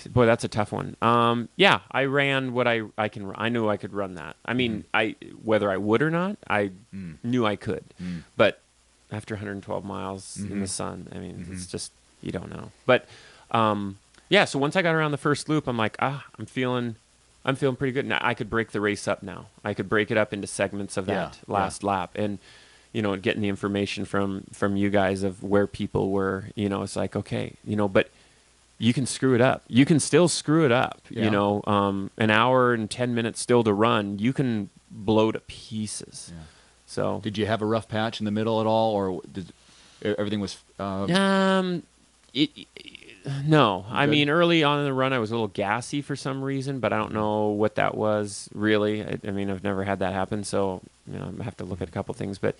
Boy, that's a tough one. I ran what I can run. I knew I could run that. Whether I would or not, I knew I could. But after 112 miles in the sun, it's just, you don't know. But, so once I got around the first loop, I'm like, I'm feeling pretty good. Now, I could break the race up now. I could break it up into segments of that last lap. And, getting the information from you guys of where people were, it's like, okay, but you can screw it up. You can still screw it up. An hour and 10 minutes still to run, you can blow to pieces. Yeah. So did you have a rough patch in the middle at all, or did everything was No. Early on in the run, I was a little gassy for some reason, but I don't know what that was really. I've never had that happen, so I have to look at a couple things. But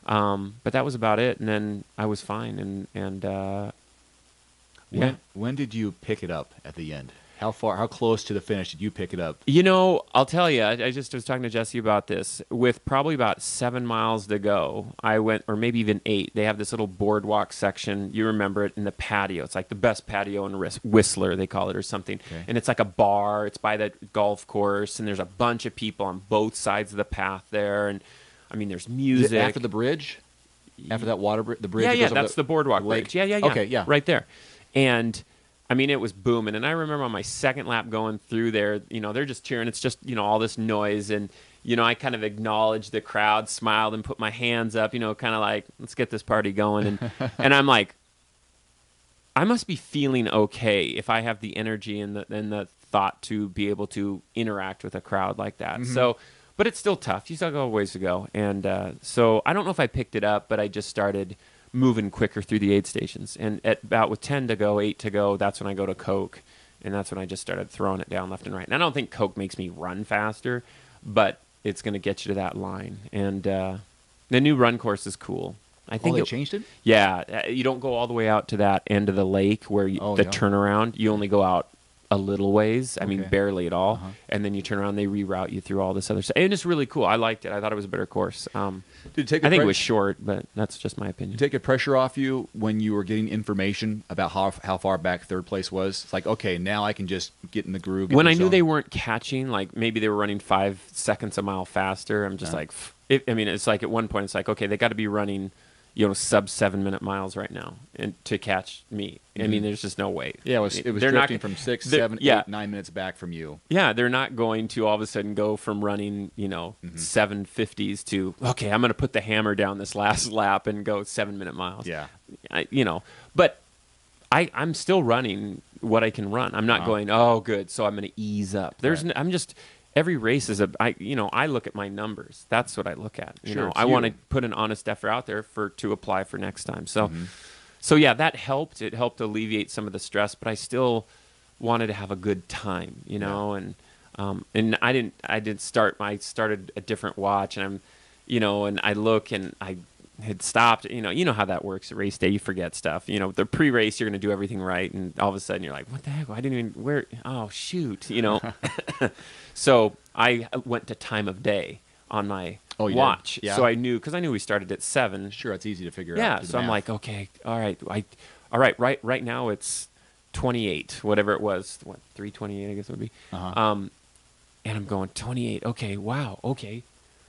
that was about it, and then I was fine. When did you pick it up at the end? How close to the finish did you pick it up? I'll tell you, I just was talking to Jesse about this. With probably about 7 miles to go, I went, or maybe even 8. They have this little boardwalk section. You remember it in the patio. It's like the best patio in Whistler, they call it, or something. Okay. And it's like a bar. It's by the golf course, and there's a bunch of people on both sides of the path there. And there's music. Is it after the bridge? After that water bridge? The bridge? Yeah, that's the boardwalk bridge. Yeah. Okay, yeah. Right there. And it was booming. And I remember on my second lap going through there, they're just cheering. It's just, all this noise. And, I kind of acknowledged the crowd, smiled, and put my hands up, kind of like, let's get this party going. And I'm like, I must be feeling okay if I have the energy and the thought to be able to interact with a crowd like that. So, but it's still tough. You still got a ways to go. And so I don't know if I picked it up, but I just started moving quicker through the aid stations. And at about with 10 to go, 8 to go, that's when I go to Coke. And that's when I just started throwing it down left and right. And I don't think Coke makes me run faster, but it's going to get you to that line. And the new run course is cool. I think they changed it? Yeah. You don't go all the way out to that end of the lake where turnaround. You only go out a little ways. I mean, barely at all. And then you turn around, they reroute you through all this other stuff. And it's really cool. I liked it. I thought it was a better course. Did it take I think it was short, but that's just my opinion. Did it take the pressure off you when you were getting information about how far back third place was? It's like, okay, now I can just get in the groove. When I knew they weren't catching, like maybe they were running 5 seconds a mile faster, I'm just like, it's like at one point, it's like, okay, they got to be running sub 7-minute miles right now and to catch me. I mean, there's just no way. Yeah, it was drifting from 6, 7, 8, 9 minutes back from you. Yeah, they're not going to all of a sudden go from running, 750s to, okay, I'm going to put the hammer down this last lap and go 7-minute miles. Yeah. But I'm still running what I can run. I'm not going, oh, good, so I'm going to ease up. I'm just... Every race is I look at my numbers. That's what I look at. I want to put an honest effort out there to apply for next time. So, so yeah, that helped. It helped alleviate some of the stress, but I still wanted to have a good time, and I started a different watch, and and I look and I had stopped. You know how that works at race day. You forget stuff. The pre-race, you're going to do everything right, and all of a sudden you're like, what the heck? I didn't even where? Oh shoot! So I went to time of day on my watch, so I knew because I knew we started at 7. Sure, it's easy to figure out. Yeah, so I'm like, okay, all right, right now it's 28, whatever it was, 3:28, I guess it would be. And I'm going 28. Okay, wow, okay.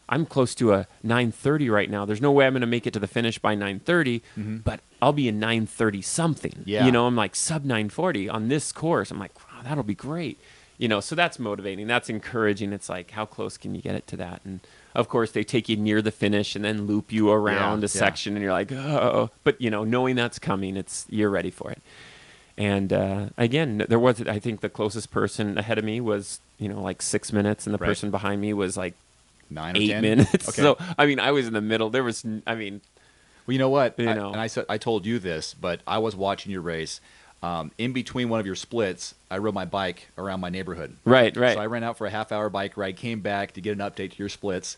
I'm close to a 9:30 right now. There's no way I'm going to make it to the finish by 9:30, but I'll be in 9:30 something. Yeah. I'm like sub 9:40 on this course. I'm like, wow, that'll be great. So that's motivating. That's encouraging. It's like, how close can you get it to that? And of course, they take you near the finish and then loop you around a section, and you're like, oh. But knowing that's coming, you're ready for it. And again, I think the closest person ahead of me was like 6 minutes, and the person behind me was like 9 or 8 10 minutes. Okay. So I was in the middle. There was, well, you know what? I told you this, but I was watching your race. In between one of your splits, I rode my bike around my neighborhood. Right. So I ran out for a half-hour bike ride, came back to get an update to your splits,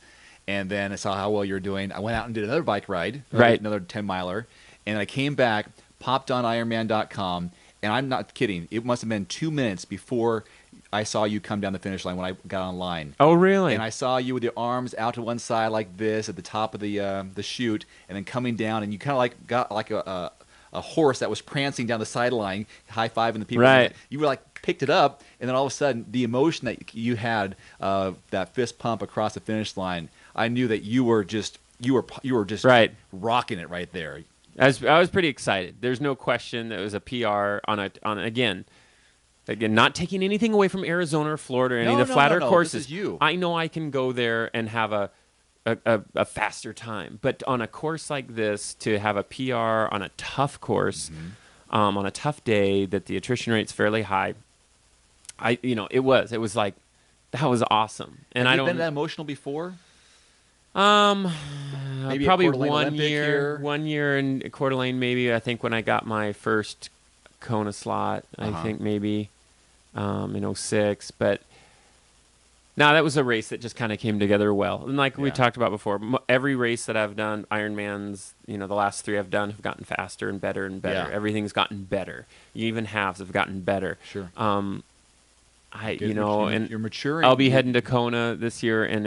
and then I saw how well you're doing. I went out and did another bike ride, another 10-miler, and I came back, popped on Ironman.com, and I'm not kidding. It must have been 2 minutes before I saw you come down the finish line when I got online. Oh, really? And I saw you with your arms out to one side like this at the top of the chute, and then coming down, and you kind of like got like a horse that was prancing down the sideline, high-fiving the people. Right. You were like picked it up, and then all of a sudden, the emotion that you had, that fist pump across the finish line, I knew that you were just rocking it right there. I was pretty excited. There's no question that it was a PR on again, not taking anything away from Arizona or Florida or any of the flatter courses. This is you. I know I can go there and have a faster time, but on a course like this, to have a PR on a tough course, on a tough day that the attrition rate's fairly high, it was like, that was awesome. And Have you been that emotional before? Maybe probably one year in Coeur d'Alene, maybe. I think when I got my first Kona slot, I think maybe in 06, but. No, that was a race that just kind of came together well. And like we talked about before, every race that I've done, Ironmans, the last 3 I've done have gotten faster and better and better. Yeah. Everything's gotten better. Even halves have gotten better. Sure. And you're maturing. I'll be heading to Kona this year, and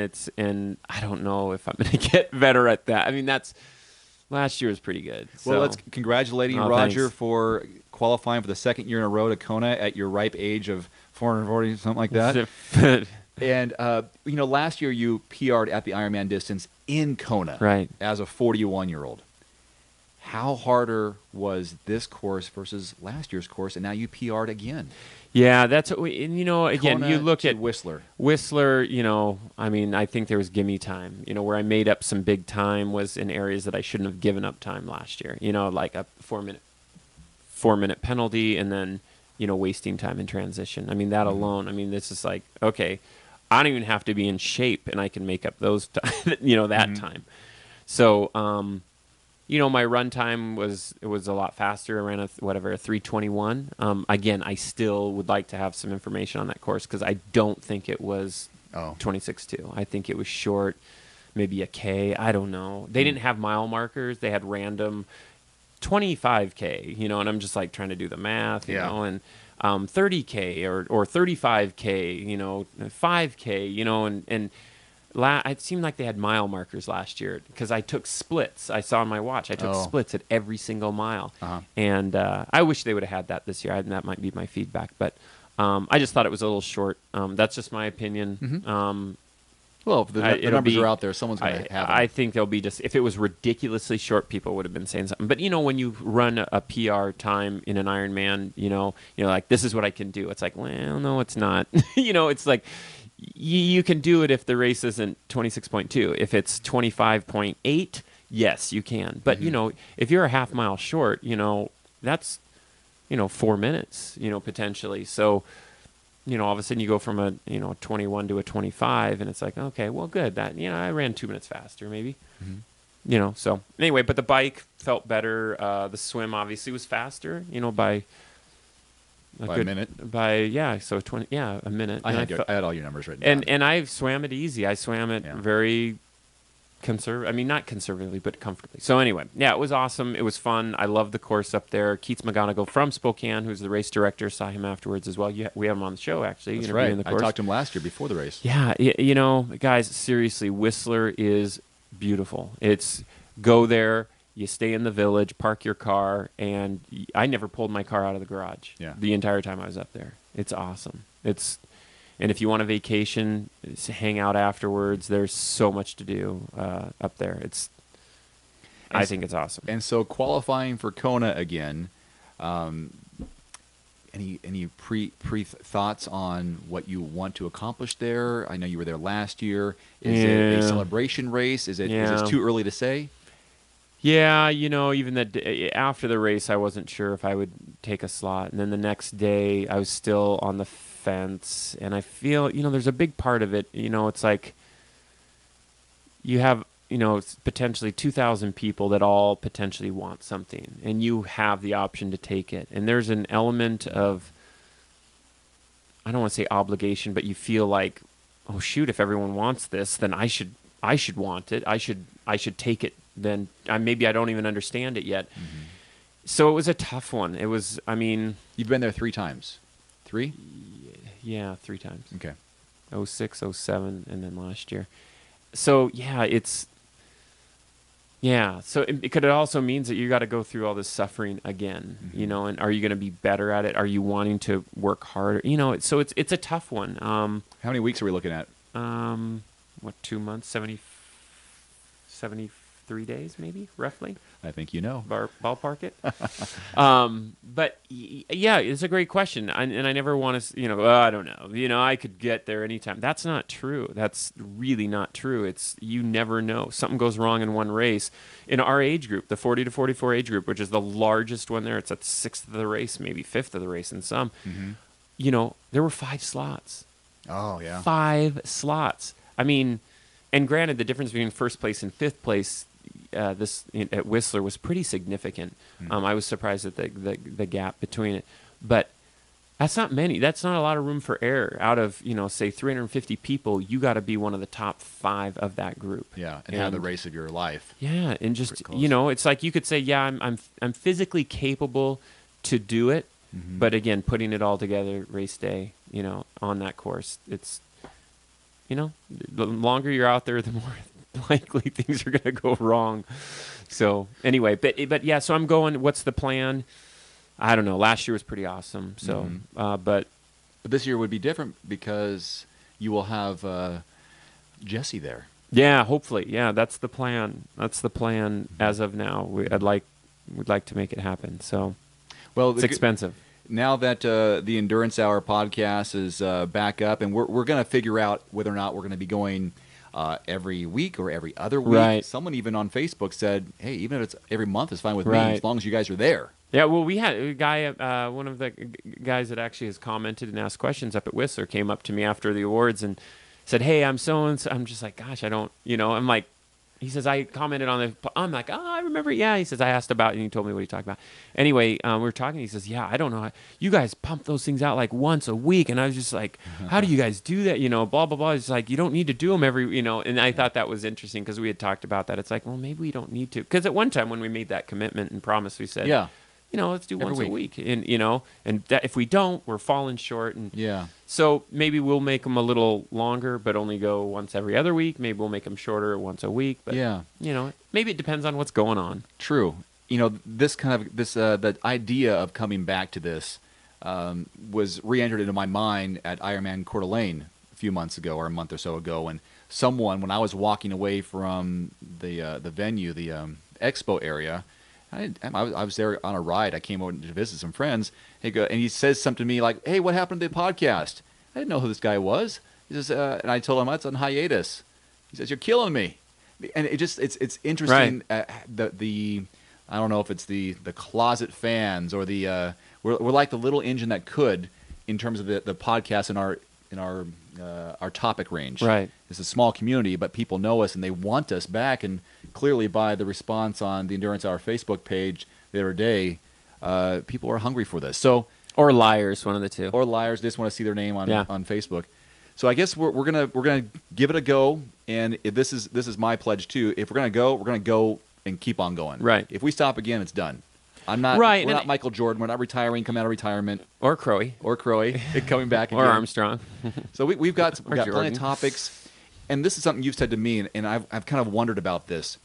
I don't know if I'm going to get better at that. I mean, last year was pretty good. Well, let's congratulate Roger thanks. For qualifying for the second year in a row to Kona at your ripe age of 440, something like that. And, last year you PR'd at the Ironman distance in Kona right. as a 41-year-old. How harder was this course versus last year's course, and now you PR'd again? Yeah, that's what we, and again, Kona you look to at Whistler. Whistler, I mean, I think there was gimme time. Where I made up some big time was in areas that I shouldn't have given up time last year. Like a 4-minute penalty, and then wasting time in transition. I mean, that alone. I mean, this is like, okay, I don't even have to be in shape, and I can make up those that time. So, my run time was a lot faster. I ran a 3:21. Again, I still would like to have some information on that course because I don't think it was 26.2. I think it was short, maybe a K. I don't know. They didn't have mile markers. They had random 25K, and I'm just like trying to do the math, and 30K or 35K, 5K, and it seemed like they had mile markers last year because I took splits. I saw on my watch. I took splits at every single mile. And I wish they would have had that this year. That might be my feedback. But I just thought it was a little short. That's just my opinion. Well, if the numbers are out there, someone's going to have them. I think they'll be just, if it was ridiculously short, people would have been saying something. But, when you run a PR time in an Ironman, you're like, this is what I can do. It's like, well, no, it's not. It's like, you can do it if the race isn't 26.2. If it's 25.8, yes, you can. But, if you're a half mile short, that's, 4 minutes, potentially. So, all of a sudden you go from a 21 to a 25, and it's like, okay, well, good. That I ran 2 minutes faster, maybe. So anyway, but the bike felt better. The swim obviously was faster, by a minute. So 20, a minute. I had all your numbers written down. And I swam it easy. I swam it very not conservatively, but comfortably. So anyway, it was awesome. It was fun. I love the course up there. Keats McGonigal from Spokane, who's the race director, saw him afterwards as well. We have him on the show, actually. That's right. The course. I talked to him last year before the race. Yeah, guys, seriously, Whistler is beautiful. It's go there, you stay in the village, park your car, and I never pulled my car out of the garage the entire time I was up there. It's awesome. And if you want a vacation, hang out afterwards. There's so much to do up there. I think it's awesome. And so qualifying for Kona again, any pre thoughts on what you want to accomplish there? I know you were there last year. Is it a celebration race? Is it too early to say? Yeah, even after the race, I wasn't sure if I would take a slot. And then the next day, I was still on the fence. And I feel, there's a big part of it. It's like you have, potentially 2,000 people that all potentially want something. And you have the option to take it. And there's an element of, I don't want to say obligation, but you feel like, oh, shoot, if everyone wants this, then I should want it. I should take it. Then maybe I don't even understand it yet. So it was a tough one. It was, You've been there 3 times. 3? Yeah, 3 times. Okay. 06, 07, and then last year. So, so it could also means that you got to go through all this suffering again, and are you going to be better at it? Are you wanting to work harder? So it's a tough one. How many weeks are we looking at? 2 months, 73 days, maybe, roughly. I think ballpark it. But it's a great question, and I never want to, I don't know. I could get there anytime. That's not true. That's really not true. It's you never know. Something goes wrong in one race. In our age group, the 40 to 44 age group, which is the largest one there, it's at 6th of the race, maybe 5th of the race in some. There were 5 slots. Oh yeah, 5 slots. And granted, the difference between first place and 5th place. At Whistler was pretty significant. I was surprised at the gap between it, but that's not many. That's not a lot of room for error. Out of say 350 people, you got to be one of the top 5 of that group. Yeah, and have the race of your life. Yeah, and just it's like you could say, I'm physically capable to do it, but again, putting it all together, race day, on that course, it's the longer you're out there, the more likely things are going to go wrong. So anyway, but yeah, so I'm going, what's the plan? I don't know. Last year was pretty awesome. So, but this year would be different because you will have Jesse there. Yeah, hopefully. Yeah, that's the plan. That's the plan as of now. I'd like we'd like to make it happen. So Well, it's expensive. Now that the Endurance Hour podcast is back up, and we're going to figure out whether or not we're going to be going every week or every other week. Right. Someone even on Facebook said, hey, even if it's every month, it's fine with me, Right. as long as you guys are there. Yeah, well, we had a guy, one of the guys that actually has commented and asked questions up at Whistler came up to me after the awards and said, hey, I'm so-and-so. I'm just like, gosh, I don't, I'm like, he says, I commented on the, I'm like, oh, I remember. Yeah. He says, I asked about it and he told me what he talked about. Anyway, we were talking. He says, yeah, I don't know. You guys pump those things out like once a week. And I was just like, how do you guys do that? Blah, blah, blah. It's like, you don't need to do them every, and I thought that was interesting because we had talked about that. It's like, well, maybe we don't need to. Because at one time when we made that commitment and promise, we said, Yeah. Let's do once a week. And, and that if we don't, we're falling short. And Yeah. so maybe we'll make them a little longer, but only go once every other week. Maybe we'll make them shorter once a week. But, Yeah. Maybe it depends on what's going on. True. The idea of coming back to this was re-entered into my mind at Ironman Coeur d'Alene a few months ago or a month or so ago. And someone, when I was walking away from the venue, the expo area, I was there on a ride. I came over to visit some friends. And he says something to me like, hey, what happened to the podcast? I didn't know who this guy was. He says, and I told him, it's on hiatus. He says, you're killing me. And it's interesting. Right. I don't know if it's the closet fans or we're like the little engine that could in terms of the podcast in our topic range. Right. It's a small community, but people know us and they want us back. And clearly, by the response on the Endurance Hour Facebook page the other day, people are hungry for this. So, or liars, one of the two. Or liars, they just want to see their name on Facebook. So I guess we're gonna give it a go. And if this is my pledge too. If we're gonna go and keep on going. Right. If we stop again, it's done. I'm not. Right. We're not Michael Jordan. We're not retiring. Coming out of retirement. Or Crowe. Coming back again. Or Armstrong. So we've got plenty Jordan. of topics, and this is something you've said to me, and I've kind of wondered about this.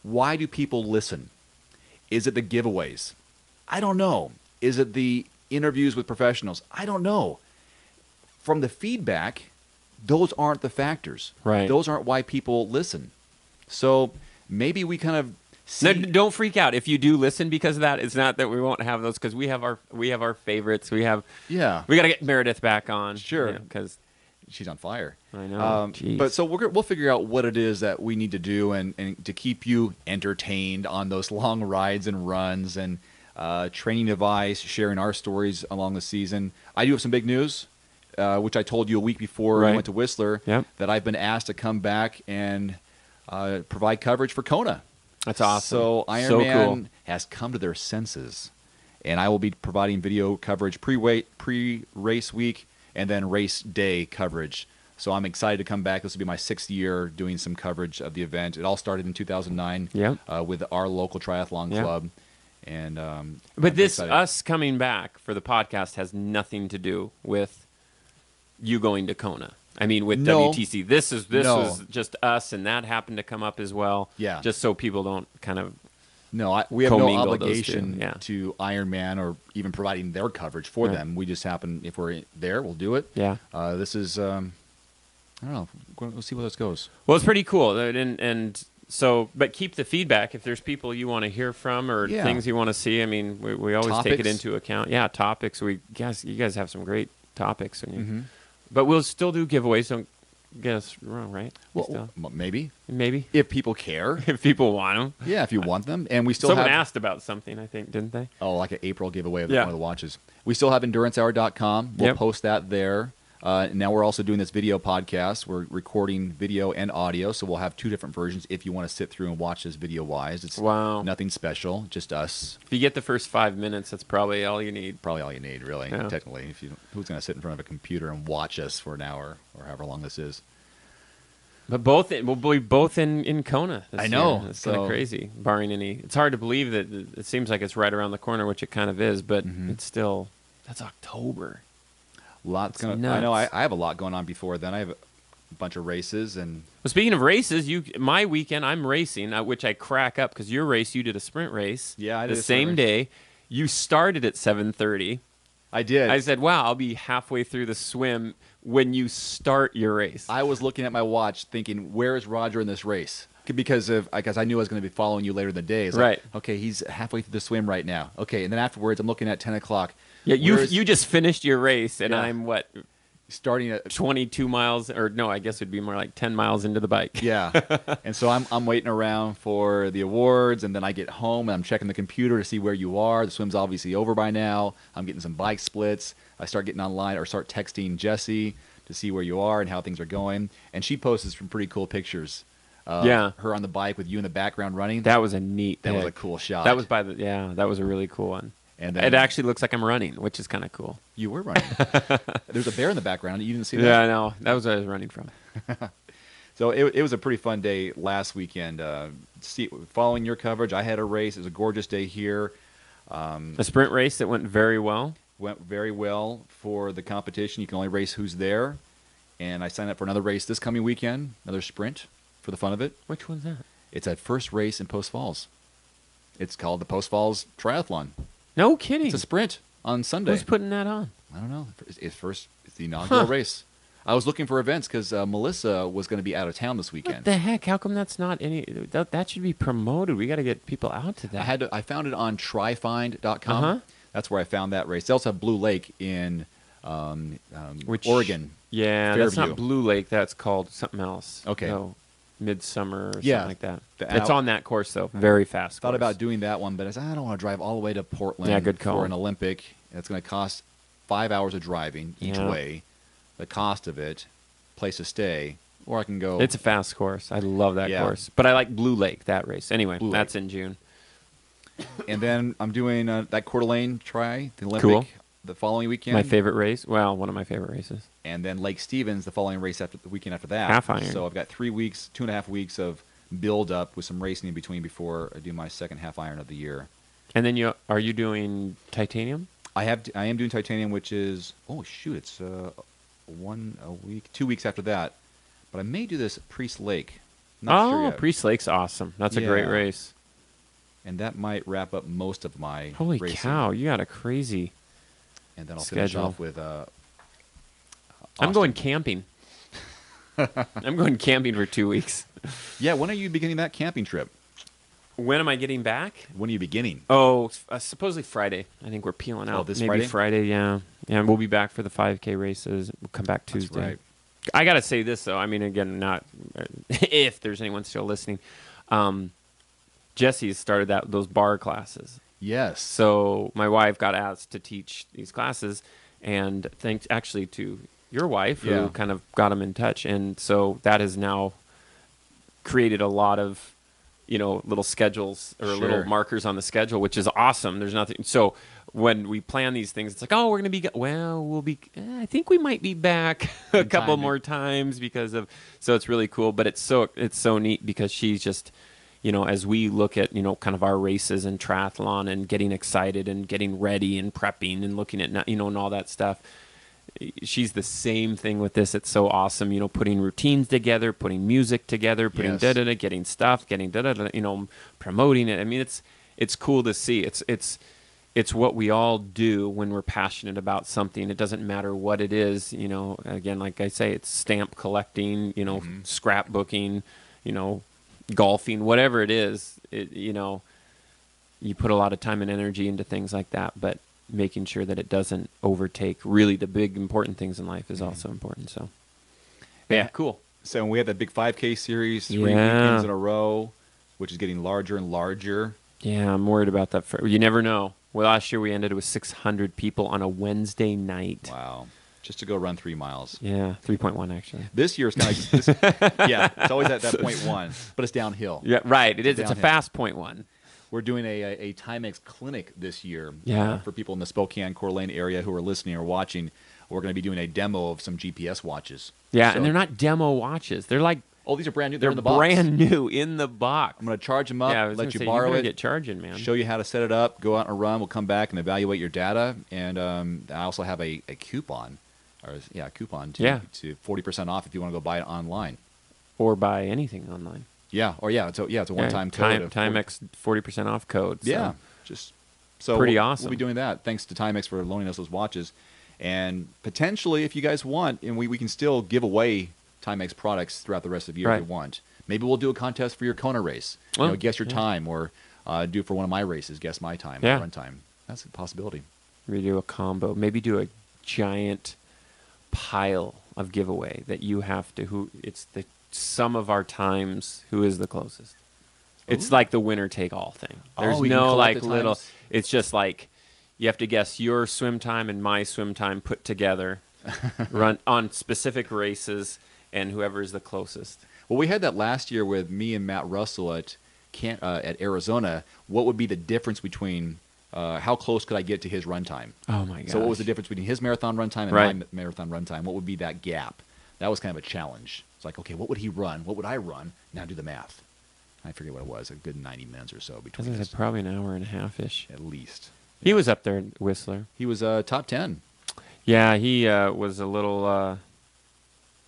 Why do people listen? Is it the giveaways? I don't know. Is it the interviews with professionals? I don't know. From the feedback, those aren't the factors. Right. Those aren't why people listen. So maybe we kind of see. No, don't freak out if you do listen because of that. It's not that we won't have those because we have our favorites. We got to get Meredith back on. Sure. Because she's on fire. I know. But so we'll figure out what it is that we need to do and to keep you entertained on those long rides and runs and training advice, sharing our stories along the season. I do have some big news, which I told you a week before we went to Whistler, that I've been asked to come back and provide coverage for Kona. That's awesome. So Ironman has come to their senses, and I will be providing video coverage pre-race week and then race day coverage. So I'm excited to come back. This will be my 6th year doing some coverage of the event. It all started in 2009 with our local triathlon club. And but us coming back for the podcast has nothing to do with you going to Kona. I mean, with WTC, this was just us, and that happened to come up as well. Yeah, just so people don't kind of we have no obligation to Ironman or even providing their coverage for them. We just happen, if we're there, we'll do it. Yeah, this is I don't know. We'll see where this goes. Well, it's pretty cool, and so, but keep the feedback if there's people you want to hear from or things you want to see. I mean, we always take it into account. Yeah, topics. You guys have some great topics, and but we'll still do giveaways. Don't get us wrong, right? Well, maybe if people care, if people want them. Yeah, if you want them, and we still someone asked about something, I think, didn't they? Oh, like an April giveaway of one of the watches. We still have endurancehour.com. We'll post that there. Now we're also doing this video podcast. We're recording video and audio, so we'll have 2 different versions if you want to sit through and watch this video-wise. It's nothing special, just us. If you get the first 5 minutes, that's probably all you need. Probably all you need, really, technically. Who's going to sit in front of a computer and watch us for an hour or however long this is? But we'll be both in Kona this I know. year. It's kind of crazy, barring any. It's hard to believe that it seems like it's right around the corner, which it kind of is, but it's still, that's October. I know. I have a lot going on before then. I have a bunch of races and. Well, speaking of races, my weekend I'm racing, which I crack up because your race you did a sprint race. Yeah, I did the same day. You started at 7:30. I did. I said, "Wow, I'll be halfway through the swim when you start your race." I was looking at my watch, thinking, "Where is Roger in this race?" because I knew I was going to be following you later in the day. It's Right. like, okay, he's halfway through the swim right now. Okay, and then afterwards, I'm looking at 10 o'clock. Yeah, you just finished your race, and Yeah. I'm what, Starting at 22 miles, or no, I guess it'd be more like 10 miles into the bike. yeah, and so I'm waiting around for the awards, and then I get home and I'm checking the computer to see where you are. The swim's obviously over by now. I'm getting some bike splits. I start getting online or start texting Jessie to see where you are and how things are going, and she posts some pretty cool pictures. Her on the bike with you in the background running. That was a neat. That was pic. a cool shot. That was that was a really cool one. And It actually looks like I'm running, which is kind of cool. You were running. There's a bear in the background. You didn't see that? Yeah, I know. That was where I was running from. So it was a pretty fun day last weekend. Following your coverage, I had a race. It was a gorgeous day here. A sprint race that went very well. Went very well for the competition. You can only race who's there. And I signed up for another race this coming weekend, another sprint for the fun of it. Which one's that? It's a first race in Post Falls. It's called the Post Falls Triathlon. No kidding. It's a sprint on Sunday. Who's putting that on? I don't know. It's the inaugural race. I was looking for events because Melissa was going to be out of town this weekend. What the heck? How come that's not any? That should be promoted. We got to get people out to that. I found it on tryfind.com. Uh-huh. That's where I found that race. They also have Blue Lake in Oregon. Yeah, that's not Blue Lake. That's called something else. Okay. No, Midsummer or Yeah. something like that. The- It's on that course, though. Very fast Thought course. about doing that one, but I said, I don't want to drive all the way to Portland Yeah, good call. for an Olympic. It's going to cost 5 hours of driving each Yeah. way. The cost of it, place to stay, or I can go. It's a fast course. I love that Yeah. course. But I like Blue Lake, that race. Anyway, Blue Lake. that's in June. And then I'm doing that Coeur d'Alene try, the Olympic, Cool. the following weekend. My favorite race. Well, one of my favorite races. And then Lake Stevens, the following race after the weekend after that. Half Iron. So I've got 3 weeks, 2.5 weeks of build up with some racing in between before I do my second half iron of the year. And then are you doing titanium? I am doing titanium, which is it's 2 weeks after that. But I may do this at Priest Lake. Not sure yet. Priest Lake's awesome. That's a great Yeah. race. And that might wrap up most of my Holy racing. cow, you got a crazy. And then I'll finish schedule. off with I'm Austin. going camping. I'm going camping for 2 weeks. Yeah, when are you beginning that camping trip? When am I getting back? When are you beginning? Oh, supposedly Friday. I think we're peeling out. this Maybe Friday? yeah. Yeah, and we'll be back for the 5K races. We'll come back Tuesday. right. I got to say this, though. I mean, again, not if there's anyone still listening. Jesse's started those bar classes. Yes. So my wife got asked to teach these classes, and thanks actually to your wife Yeah. who kind of got them in touch. And so that has now created a lot of, little schedules or Sure. little markers on the schedule, which is awesome. There's nothing. So when we plan these things, it's like, oh, we're going to be, I think we might be back a couple more times because of, so it's really cool. But it's so neat because she's just, as we look at, kind of our races and triathlon and getting excited and getting ready and prepping and looking at, and all that stuff, she's the same thing with this. It's so awesome, putting routines together, putting music together, putting Yes. da-da-da, getting stuff, getting da-da-da, promoting it. I mean, it's cool to see. It's what we all do when we're passionate about something. It doesn't matter what it is, again, like I say, it's stamp collecting, scrapbooking, golfing, whatever it is, you put a lot of time and energy into things like that, but making sure that it doesn't overtake really the big important things in life is also important. So yeah, cool. So we had that big 5K series, 3 Yeah. weekends in a row, which is getting larger and larger. Yeah, I'm worried about that. You never know. Well, last year we ended with 600 people on a Wednesday night. Wow. Just to go run 3 miles. Yeah, 3.1 actually. This year's kind of, yeah, it's always at that 0.1, but it's downhill. Yeah, right. It is. It's a downhill. fast 0.1. We're doing a Timex clinic this year. Yeah. For people in the Spokane, Coeur d'Alene area who are listening or watching. We're going to be doing a demo of some GPS watches. Yeah, So- and they're not demo watches. They're like Oh, these are brand new. they're in the box. brand new in the box. I'm going to charge them up, Yeah, I was let gonna you say, borrow better it, get charging, man. show you how to set it up, go out and run. We'll come back and evaluate your data. And I also have a coupon, a coupon to 40% off if you want to go buy it online. Or buy anything online. Yeah, it's a one-time code. Timex 40% off code. So. Yeah, so Pretty we'll, awesome. We'll be doing that. Thanks to Timex for loaning us those watches, and potentially, if you guys want, and we can still give away Timex products throughout the rest of the year if Right. you want. Maybe we'll do a contest for your Kona race. Well, Guess your time, or do for one of my races, guess my time, Yeah. run time. That's a possibility. We do a combo. Maybe do a giant pile of giveaway that you have to. It's the sum of our times. Who is the closest? It's like the winner take all thing. There's we can no collect like the little. times? It's just like you have to guess your swim time and my swim time put together, run on specific races, and whoever is the closest. Well, we had that last year with me and Matt Russell at Arizona. What would be the difference between how close could I get to his run time? Oh my god! So what was the difference between his marathon run time and Right. my marathon run time? What would be that gap? That was kind of a challenge. It's like, okay, what would he run? What would I run? Now do the math. I forget what it was, a good 90 minutes or so I between think us, it's probably an hour and a half ish. at least. He was up there in Whistler. He was top 10. Yeah, he was a little.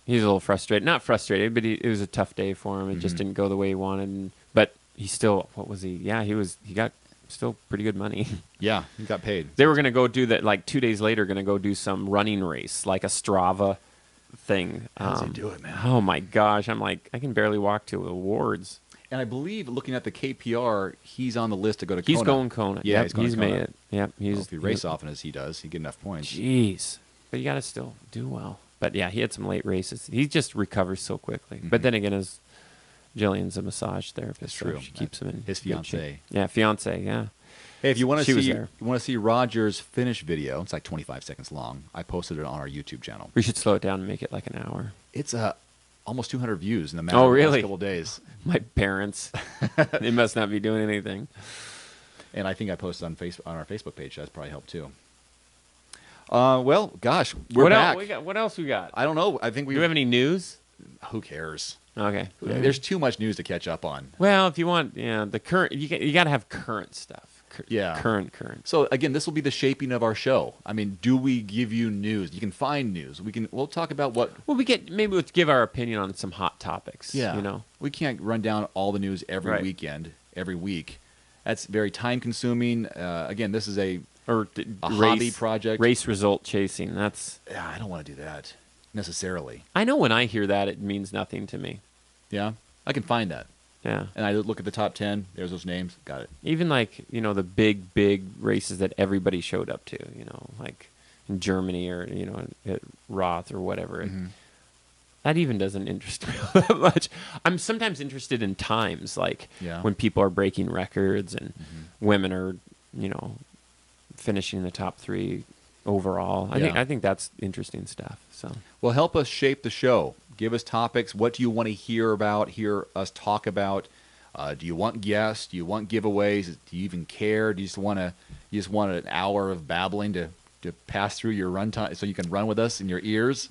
He's a little frustrated. Not frustrated, but it was a tough day for him. It just didn't go the way he wanted. But he still, what was he? Yeah, he got still pretty good money. Yeah, he got paid. They were going to go do that, like 2 days later, going to go do some running race, like a Strava thing. How does he do it, man? Oh my gosh. I'm like, I can barely walk to awards. And I believe, looking at the KPR, he's on the list to go to He's Kona. going Kona. Yeah, Yep, he's going to made Kona. it. Yep. Well, if he race often as he does, he'd get enough points. Jeez. But you got to still do well. But yeah, he had some late races. He just recovers so quickly. But then again, Jillian's a massage therapist. That's so true. She keeps him in His good shape. fiancée. Yeah, fiance. Yeah. Hey, if you want She to was see, there. Roger's finish video, it's like 25 seconds long. I posted it on our YouTube channel. We should slow it down and make it like an hour. It's almost 200 views in the matter Oh, of the really? last couple of days. My parents, they must not be doing anything. And I think I posted on our Facebook page. That's probably helped too. Well, gosh, we're back. What else we got? I don't know. I think Do we have any news? Who cares? Okay. There's too much news to catch up on. Well, if you want, the current, you got to have current stuff. Yeah. Current. So again, this will be the shaping of our show. I mean, do we give you news? You can find news. We'll talk about what. Well, maybe we'll give our opinion on some hot topics. Yeah. You know. We can't run down all the news every Right. weekend, every week. That's very time consuming. Again, this is a hobby project. Race result chasing. That's. Yeah, I don't want to do that necessarily. I know when I hear that, it means nothing to me. Yeah, I can find that. Yeah. And I look at the top 10. There's those names. Got it. Even like, the big races that everybody showed up to, like in Germany or, at Roth or whatever. That even doesn't interest me that much. I'm sometimes interested in times, like when people are breaking records and women are, finishing the top 3 overall. I think that's interesting stuff. So, well, help us shape the show. Give us topics. What do you want to hear us talk about? Do you want guests? Do you want giveaways? Do you even care? Do you just want an hour of babbling to pass through your run time so you can run with us in your ears?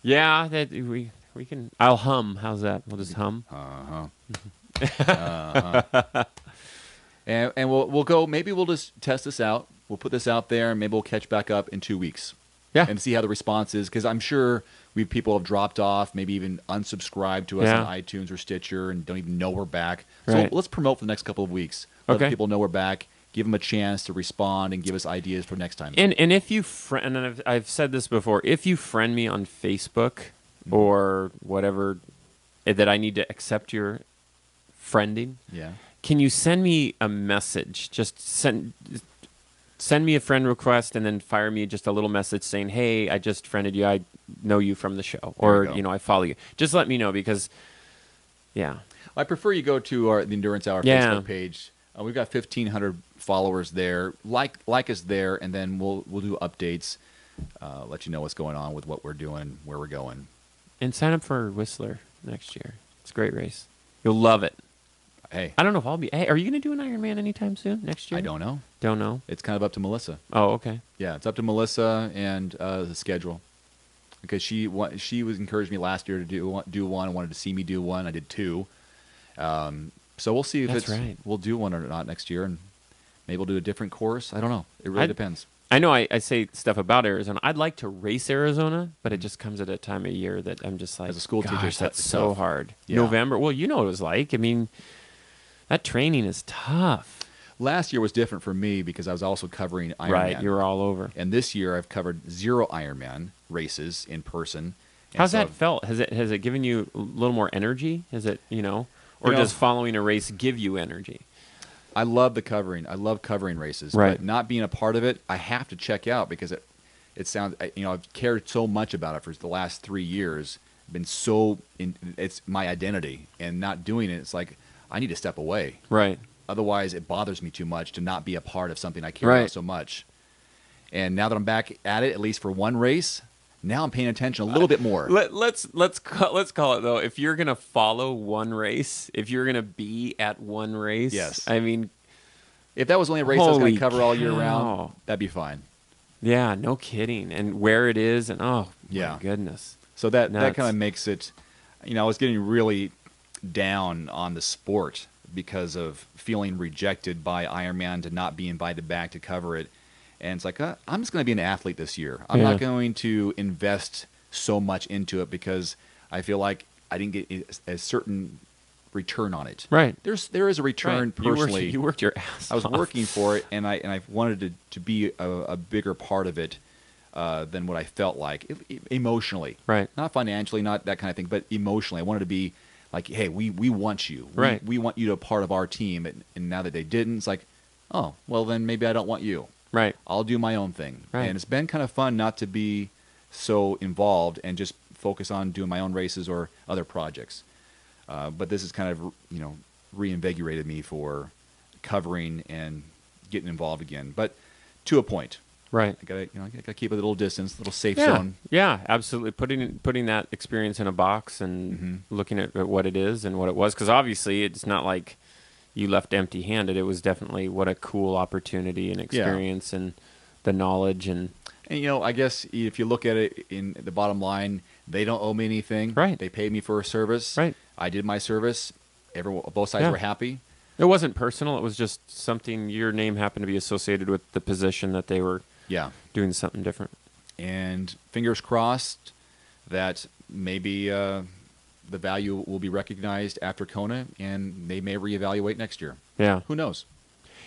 Yeah, that we can. I'll hum. How's that? We'll just hum. And we'll go. Maybe we'll just test this out. We'll put this out there, and maybe we'll catch back up in 2 weeks. Yeah. And see how the response is, because I'm sure people have dropped off, maybe even unsubscribed to us on iTunes or Stitcher, and don't even know we're back. So let's promote for the next couple of weeks. Let people know we're back. Give them a chance to respond and give us ideas for next time. And if you and I've said this before, if you friend me on Facebook or whatever that I need to accept your friending, can you send me a message? Just send me a friend request and then fire me just a little message saying, "Hey, I just friended you. I know you from the show," or I follow you. Just let me know because, I prefer you go to the Endurance Hour Facebook page. We've got 1,500 followers there. Like us there, and then we'll do updates. Let you know what's going on with what we're doing, where we're going, and sign up for Whistler next year. It's a great race. You'll love it. Hey, I don't know if I'll be. Hey, are you going to do an Ironman anytime soon next year? I don't know. Don't know. It's kind of up to Melissa. Oh, okay. Yeah, it's up to Melissa and the schedule, because she was encouraged me last year to do one. Wanted to see me do one. I did 2. So we'll see if we'll do one or not next year, and maybe we'll do a different course. I don't know. It really depends. I know I say stuff about Arizona. I'd like to race Arizona, but it just comes at a time of year that I'm just like, as a school teacher, that's so tough. hard. Yeah. November. Well, you know what it was like. I mean, that training is tough. Last year was different for me because I was also covering Ironman. Right, you were all over. And this year I've covered 0 Ironman races in person, And How's so that felt? Has it given you a little more energy? Is it, or You know, does following a race give you energy? I love the covering. I love covering races, Right. but not being a part of it, I have to check out because it sounds, I've cared so much about it for the last 3 years, been it's my identity, and not doing it, it's like I need to step away. Right. Otherwise, it bothers me too much to not be a part of something I care Right. about so much. And now that I'm back at it, at least for one race, now I'm paying attention a little bit more. Let's call it though. If you're gonna follow one race, if you're gonna be at one race, Yes. I mean, If that was only a race I was going holy to cover all year cow. round, that'd be fine. yeah, no kidding. And where it is, and Yeah. my goodness. So that Nuts. kind of makes it, I was getting really down on the sport because of feeling rejected by Ironman to not be invited back to cover it. And it's like, I'm just going to be an athlete this year. I'm Yeah. not going to invest so much into it because I feel like I didn't get a certain return on it. Right. There is a return Right. personally. You worked your ass I was off. working for it, and I wanted to be a bigger part of it than what I felt like emotionally. Right. Not financially, not that kind of thing, but emotionally. I wanted to be like, hey, we want you. Right. We want you to be a part of our team. And now that they didn't, it's like, oh, well, then maybe I don't want you. Right. I'll do my own thing. Right. And it's been kind of fun not to be so involved and just focus on doing my own races or other projects. But this has kind of, reinvigorated me for covering and getting involved again. But to a point. Right. I gotta keep a little distance, a little safe Yeah. zone. Yeah, absolutely. Putting that experience in a box and looking at what it is and what it was, because obviously it's not like you left empty-handed. It was definitely what a cool opportunity and experience and the knowledge and I guess if you look at it in the bottom line, they don't owe me anything. Right. They paid me for a service. Right. I did my service. Both sides Yeah. were happy. it wasn't personal. It was just something. Your name happened to be associated with the position that they were Yeah. doing something different. And fingers crossed that maybe the value will be recognized after Kona, and they may reevaluate next year. Yeah. Who knows?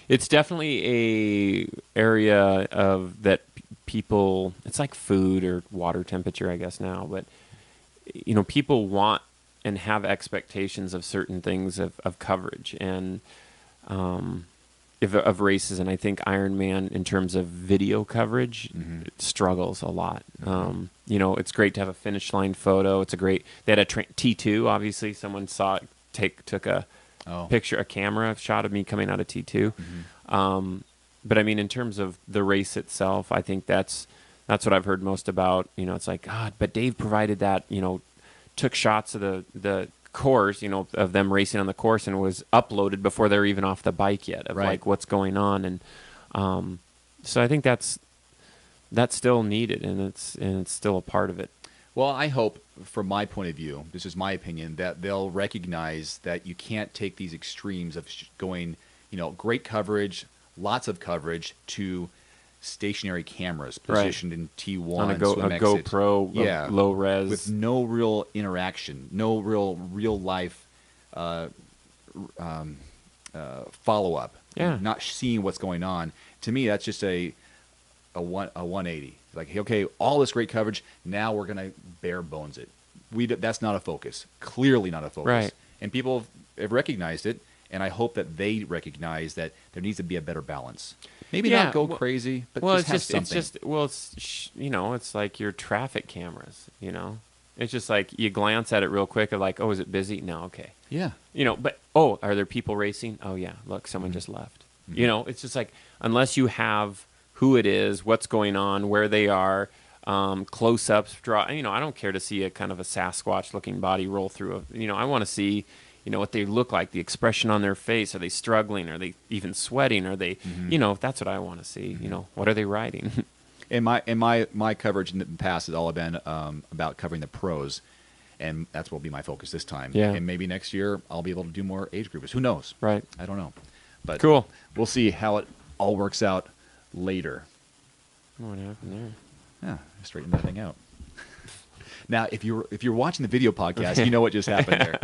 It's definitely a area of that people. It's like food or water temperature, I guess now. But people want and have expectations of certain things of coverage and of races. And I think Ironman, in terms of video coverage, struggles a lot. It's great to have a finish line photo. They had a T2. Obviously, someone took a picture, a camera shot of me coming out of T2. But I mean, in terms of the race itself, I think that's what I've heard most about. It's like, God, but Dave provided that, took shots of the course, of them racing on the course, and was uploaded before they're even off the bike yet, of like what's going on. And so I think that's still needed, and it's still a part of it. Well, I hope, from my point of view, this is my opinion, that they'll recognize that you can't take these extremes of going, great coverage, lots of coverage, to stationary cameras positioned in T1 on a GoPro, yeah, low res, with no real interaction, no real life follow up. Yeah. Not seeing what's going on. To me, that's just a 180. Like, okay, all this great coverage, now we're gonna bare bones it. That's not a focus. Clearly not a focus. Right. And people have recognized it, and I hope that they recognize that there needs to be a better balance. Maybe not go crazy, but just have something. It's like your traffic cameras. It's just like you glance at it real quick, and like, oh, is it busy? No, okay. Yeah. But are there people racing? Oh yeah, look, someone just left. It's just like, unless you have who it is, what's going on, where they are, close-ups, draw. I don't care to see a kind of a Sasquatch-looking body roll through. I want to see, what they look like, the expression on their face. Are they struggling? Are they even sweating? Are they, that's what I want to see. What are they riding? And my coverage in the past has all been about covering the pros, and that's what will be my focus this time. Yeah. And maybe next year I'll be able to do more age groups. Who knows? Right. I don't know. But Cool. We'll see how it all works out later. What happened there? Yeah, straighten that thing out. Now, if you're watching the video podcast, you know what just happened there.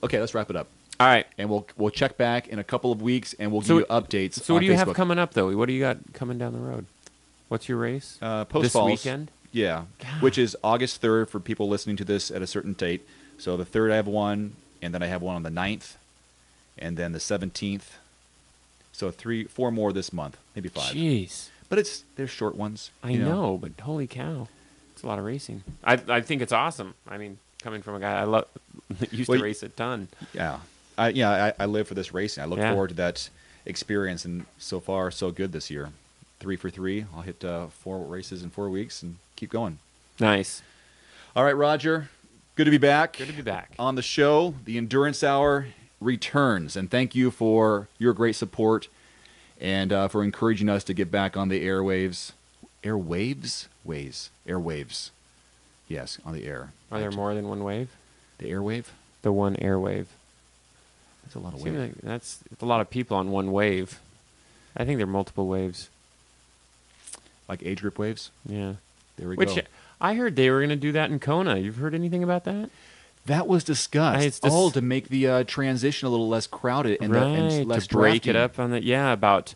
Okay, let's wrap it up. All right. And we'll check back in a couple of weeks, and we'll give you updates. So what on do you Facebook. have coming up, though? What do you got coming down the road? What's your race? Post this falls. weekend? Yeah, which is August 3rd for people listening to this at a certain date. So the 3rd I have one, and then I have one on the 9th, and then the 17th. So 4 more this month, maybe 5. Jeez. But they're short ones. I know, but holy cow. It's a lot of racing. I think it's awesome. I mean, coming from a guy used to race a ton. Yeah. I live for this racing. I look Yeah. forward to that experience, and so far, so good this year. 3 for 3. I'll hit 4 races in 4 weeks and keep going. Nice. All right, Roger. Good to be back. Good to be back. On the show. The Endurance Hour returns, and thank you for your great support and for encouraging us to get back on the airwaves. Airwaves? Airwaves. Yes, on the air. Are there more than one wave? The airwave? The one airwave. That's a lot of Seems waves. like that's a lot of people on one wave. I think there are multiple waves. Like age group waves? Yeah. There we Which go. I heard they were going to do that in Kona. You've heard anything about that? That was discussed. It's just- to make the transition a little less crowded and, and less to break drafting. it up on the about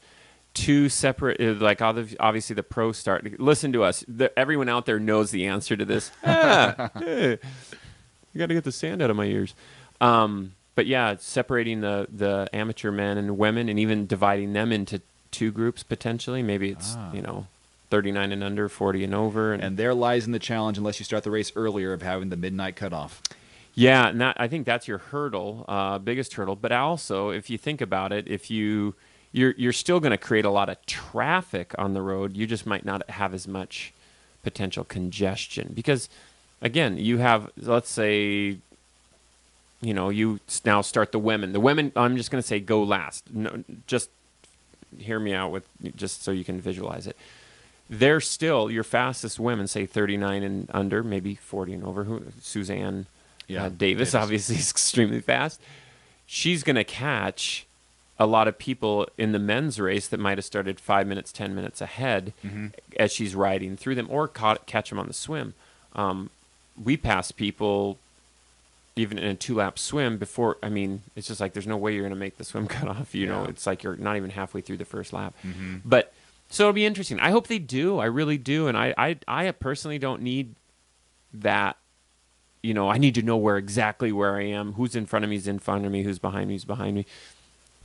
two separate, like obviously the pro start. Listen to us. Everyone out there knows the answer to this. Hey, you got to get the sand out of my ears. But yeah, separating the amateur men and women, and even dividing them into 2 groups potentially. Maybe it's 39 and under, 40 and over, And there lies in the challenge, unless you start the race earlier, of having the midnight cutoff. Yeah, and I think that's your hurdle, biggest hurdle. But also, if you think about it, if you're still going to create a lot of traffic on the road, you just might not have as much potential congestion. Because, again, you have, let's say, you now start the women. The women, I'm just going to say go last. No, just hear me out just so you can visualize it. They're still your fastest women, say 39 and under, maybe 40 and over. Suzanne Davis obviously is extremely fast. She's going to catch a lot of people in the men's race that might have started 5 minutes, 10 minutes ahead as she's riding through them, or catch them on the swim. We pass people even in a 2-lap swim before. I mean, it's just like there's no way you're going to make the swim cut off. You know, it's like you're not even halfway through the first lap. But so it'll be interesting. I hope they do. I really do. And I personally don't need that. I need to know exactly where I am. Who's in front of me is in front of me. Who's behind me is behind me.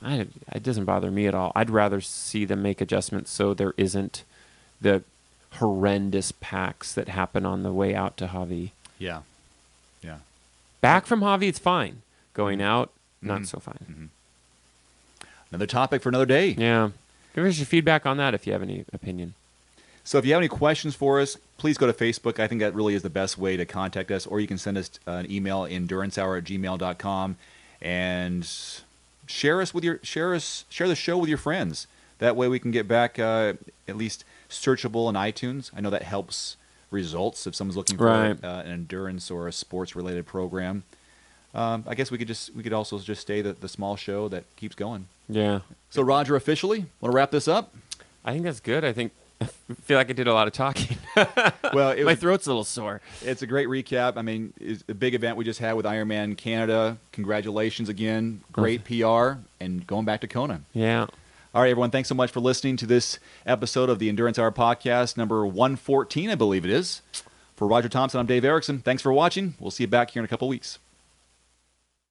It doesn't bother me at all. I'd rather see them make adjustments so there isn't the horrendous packs that happen on the way out to Javi. Yeah. Back from Javi, it's fine. Going out, not so fine. Another topic for another day. Yeah. Give us your feedback on that if you have any opinion. So if you have any questions for us, please go to Facebook. I think that really is the best way to contact us. Or you can send us an email, endurancehour@gmail.com, and share the show with your friends. That way we can get back at least searchable in iTunes. I know that helps results if someone's looking for an endurance or a sports related program. I guess we could also just stay the small show that keeps going. Yeah. So Roger, officially, want to wrap this up? I think that's good. I feel like I did a lot of talking. Well, my throat's a little sore. It's a great recap. I mean, it's a big event we just had with Ironman Canada. Congratulations again. Great PR and going back to Kona. Yeah. All right, everyone. Thanks so much for listening to this episode of the Endurance Hour podcast, number 114, I believe it is. For Roger Thompson, I'm Dave Erickson. Thanks for watching. We'll see you back here in a couple weeks.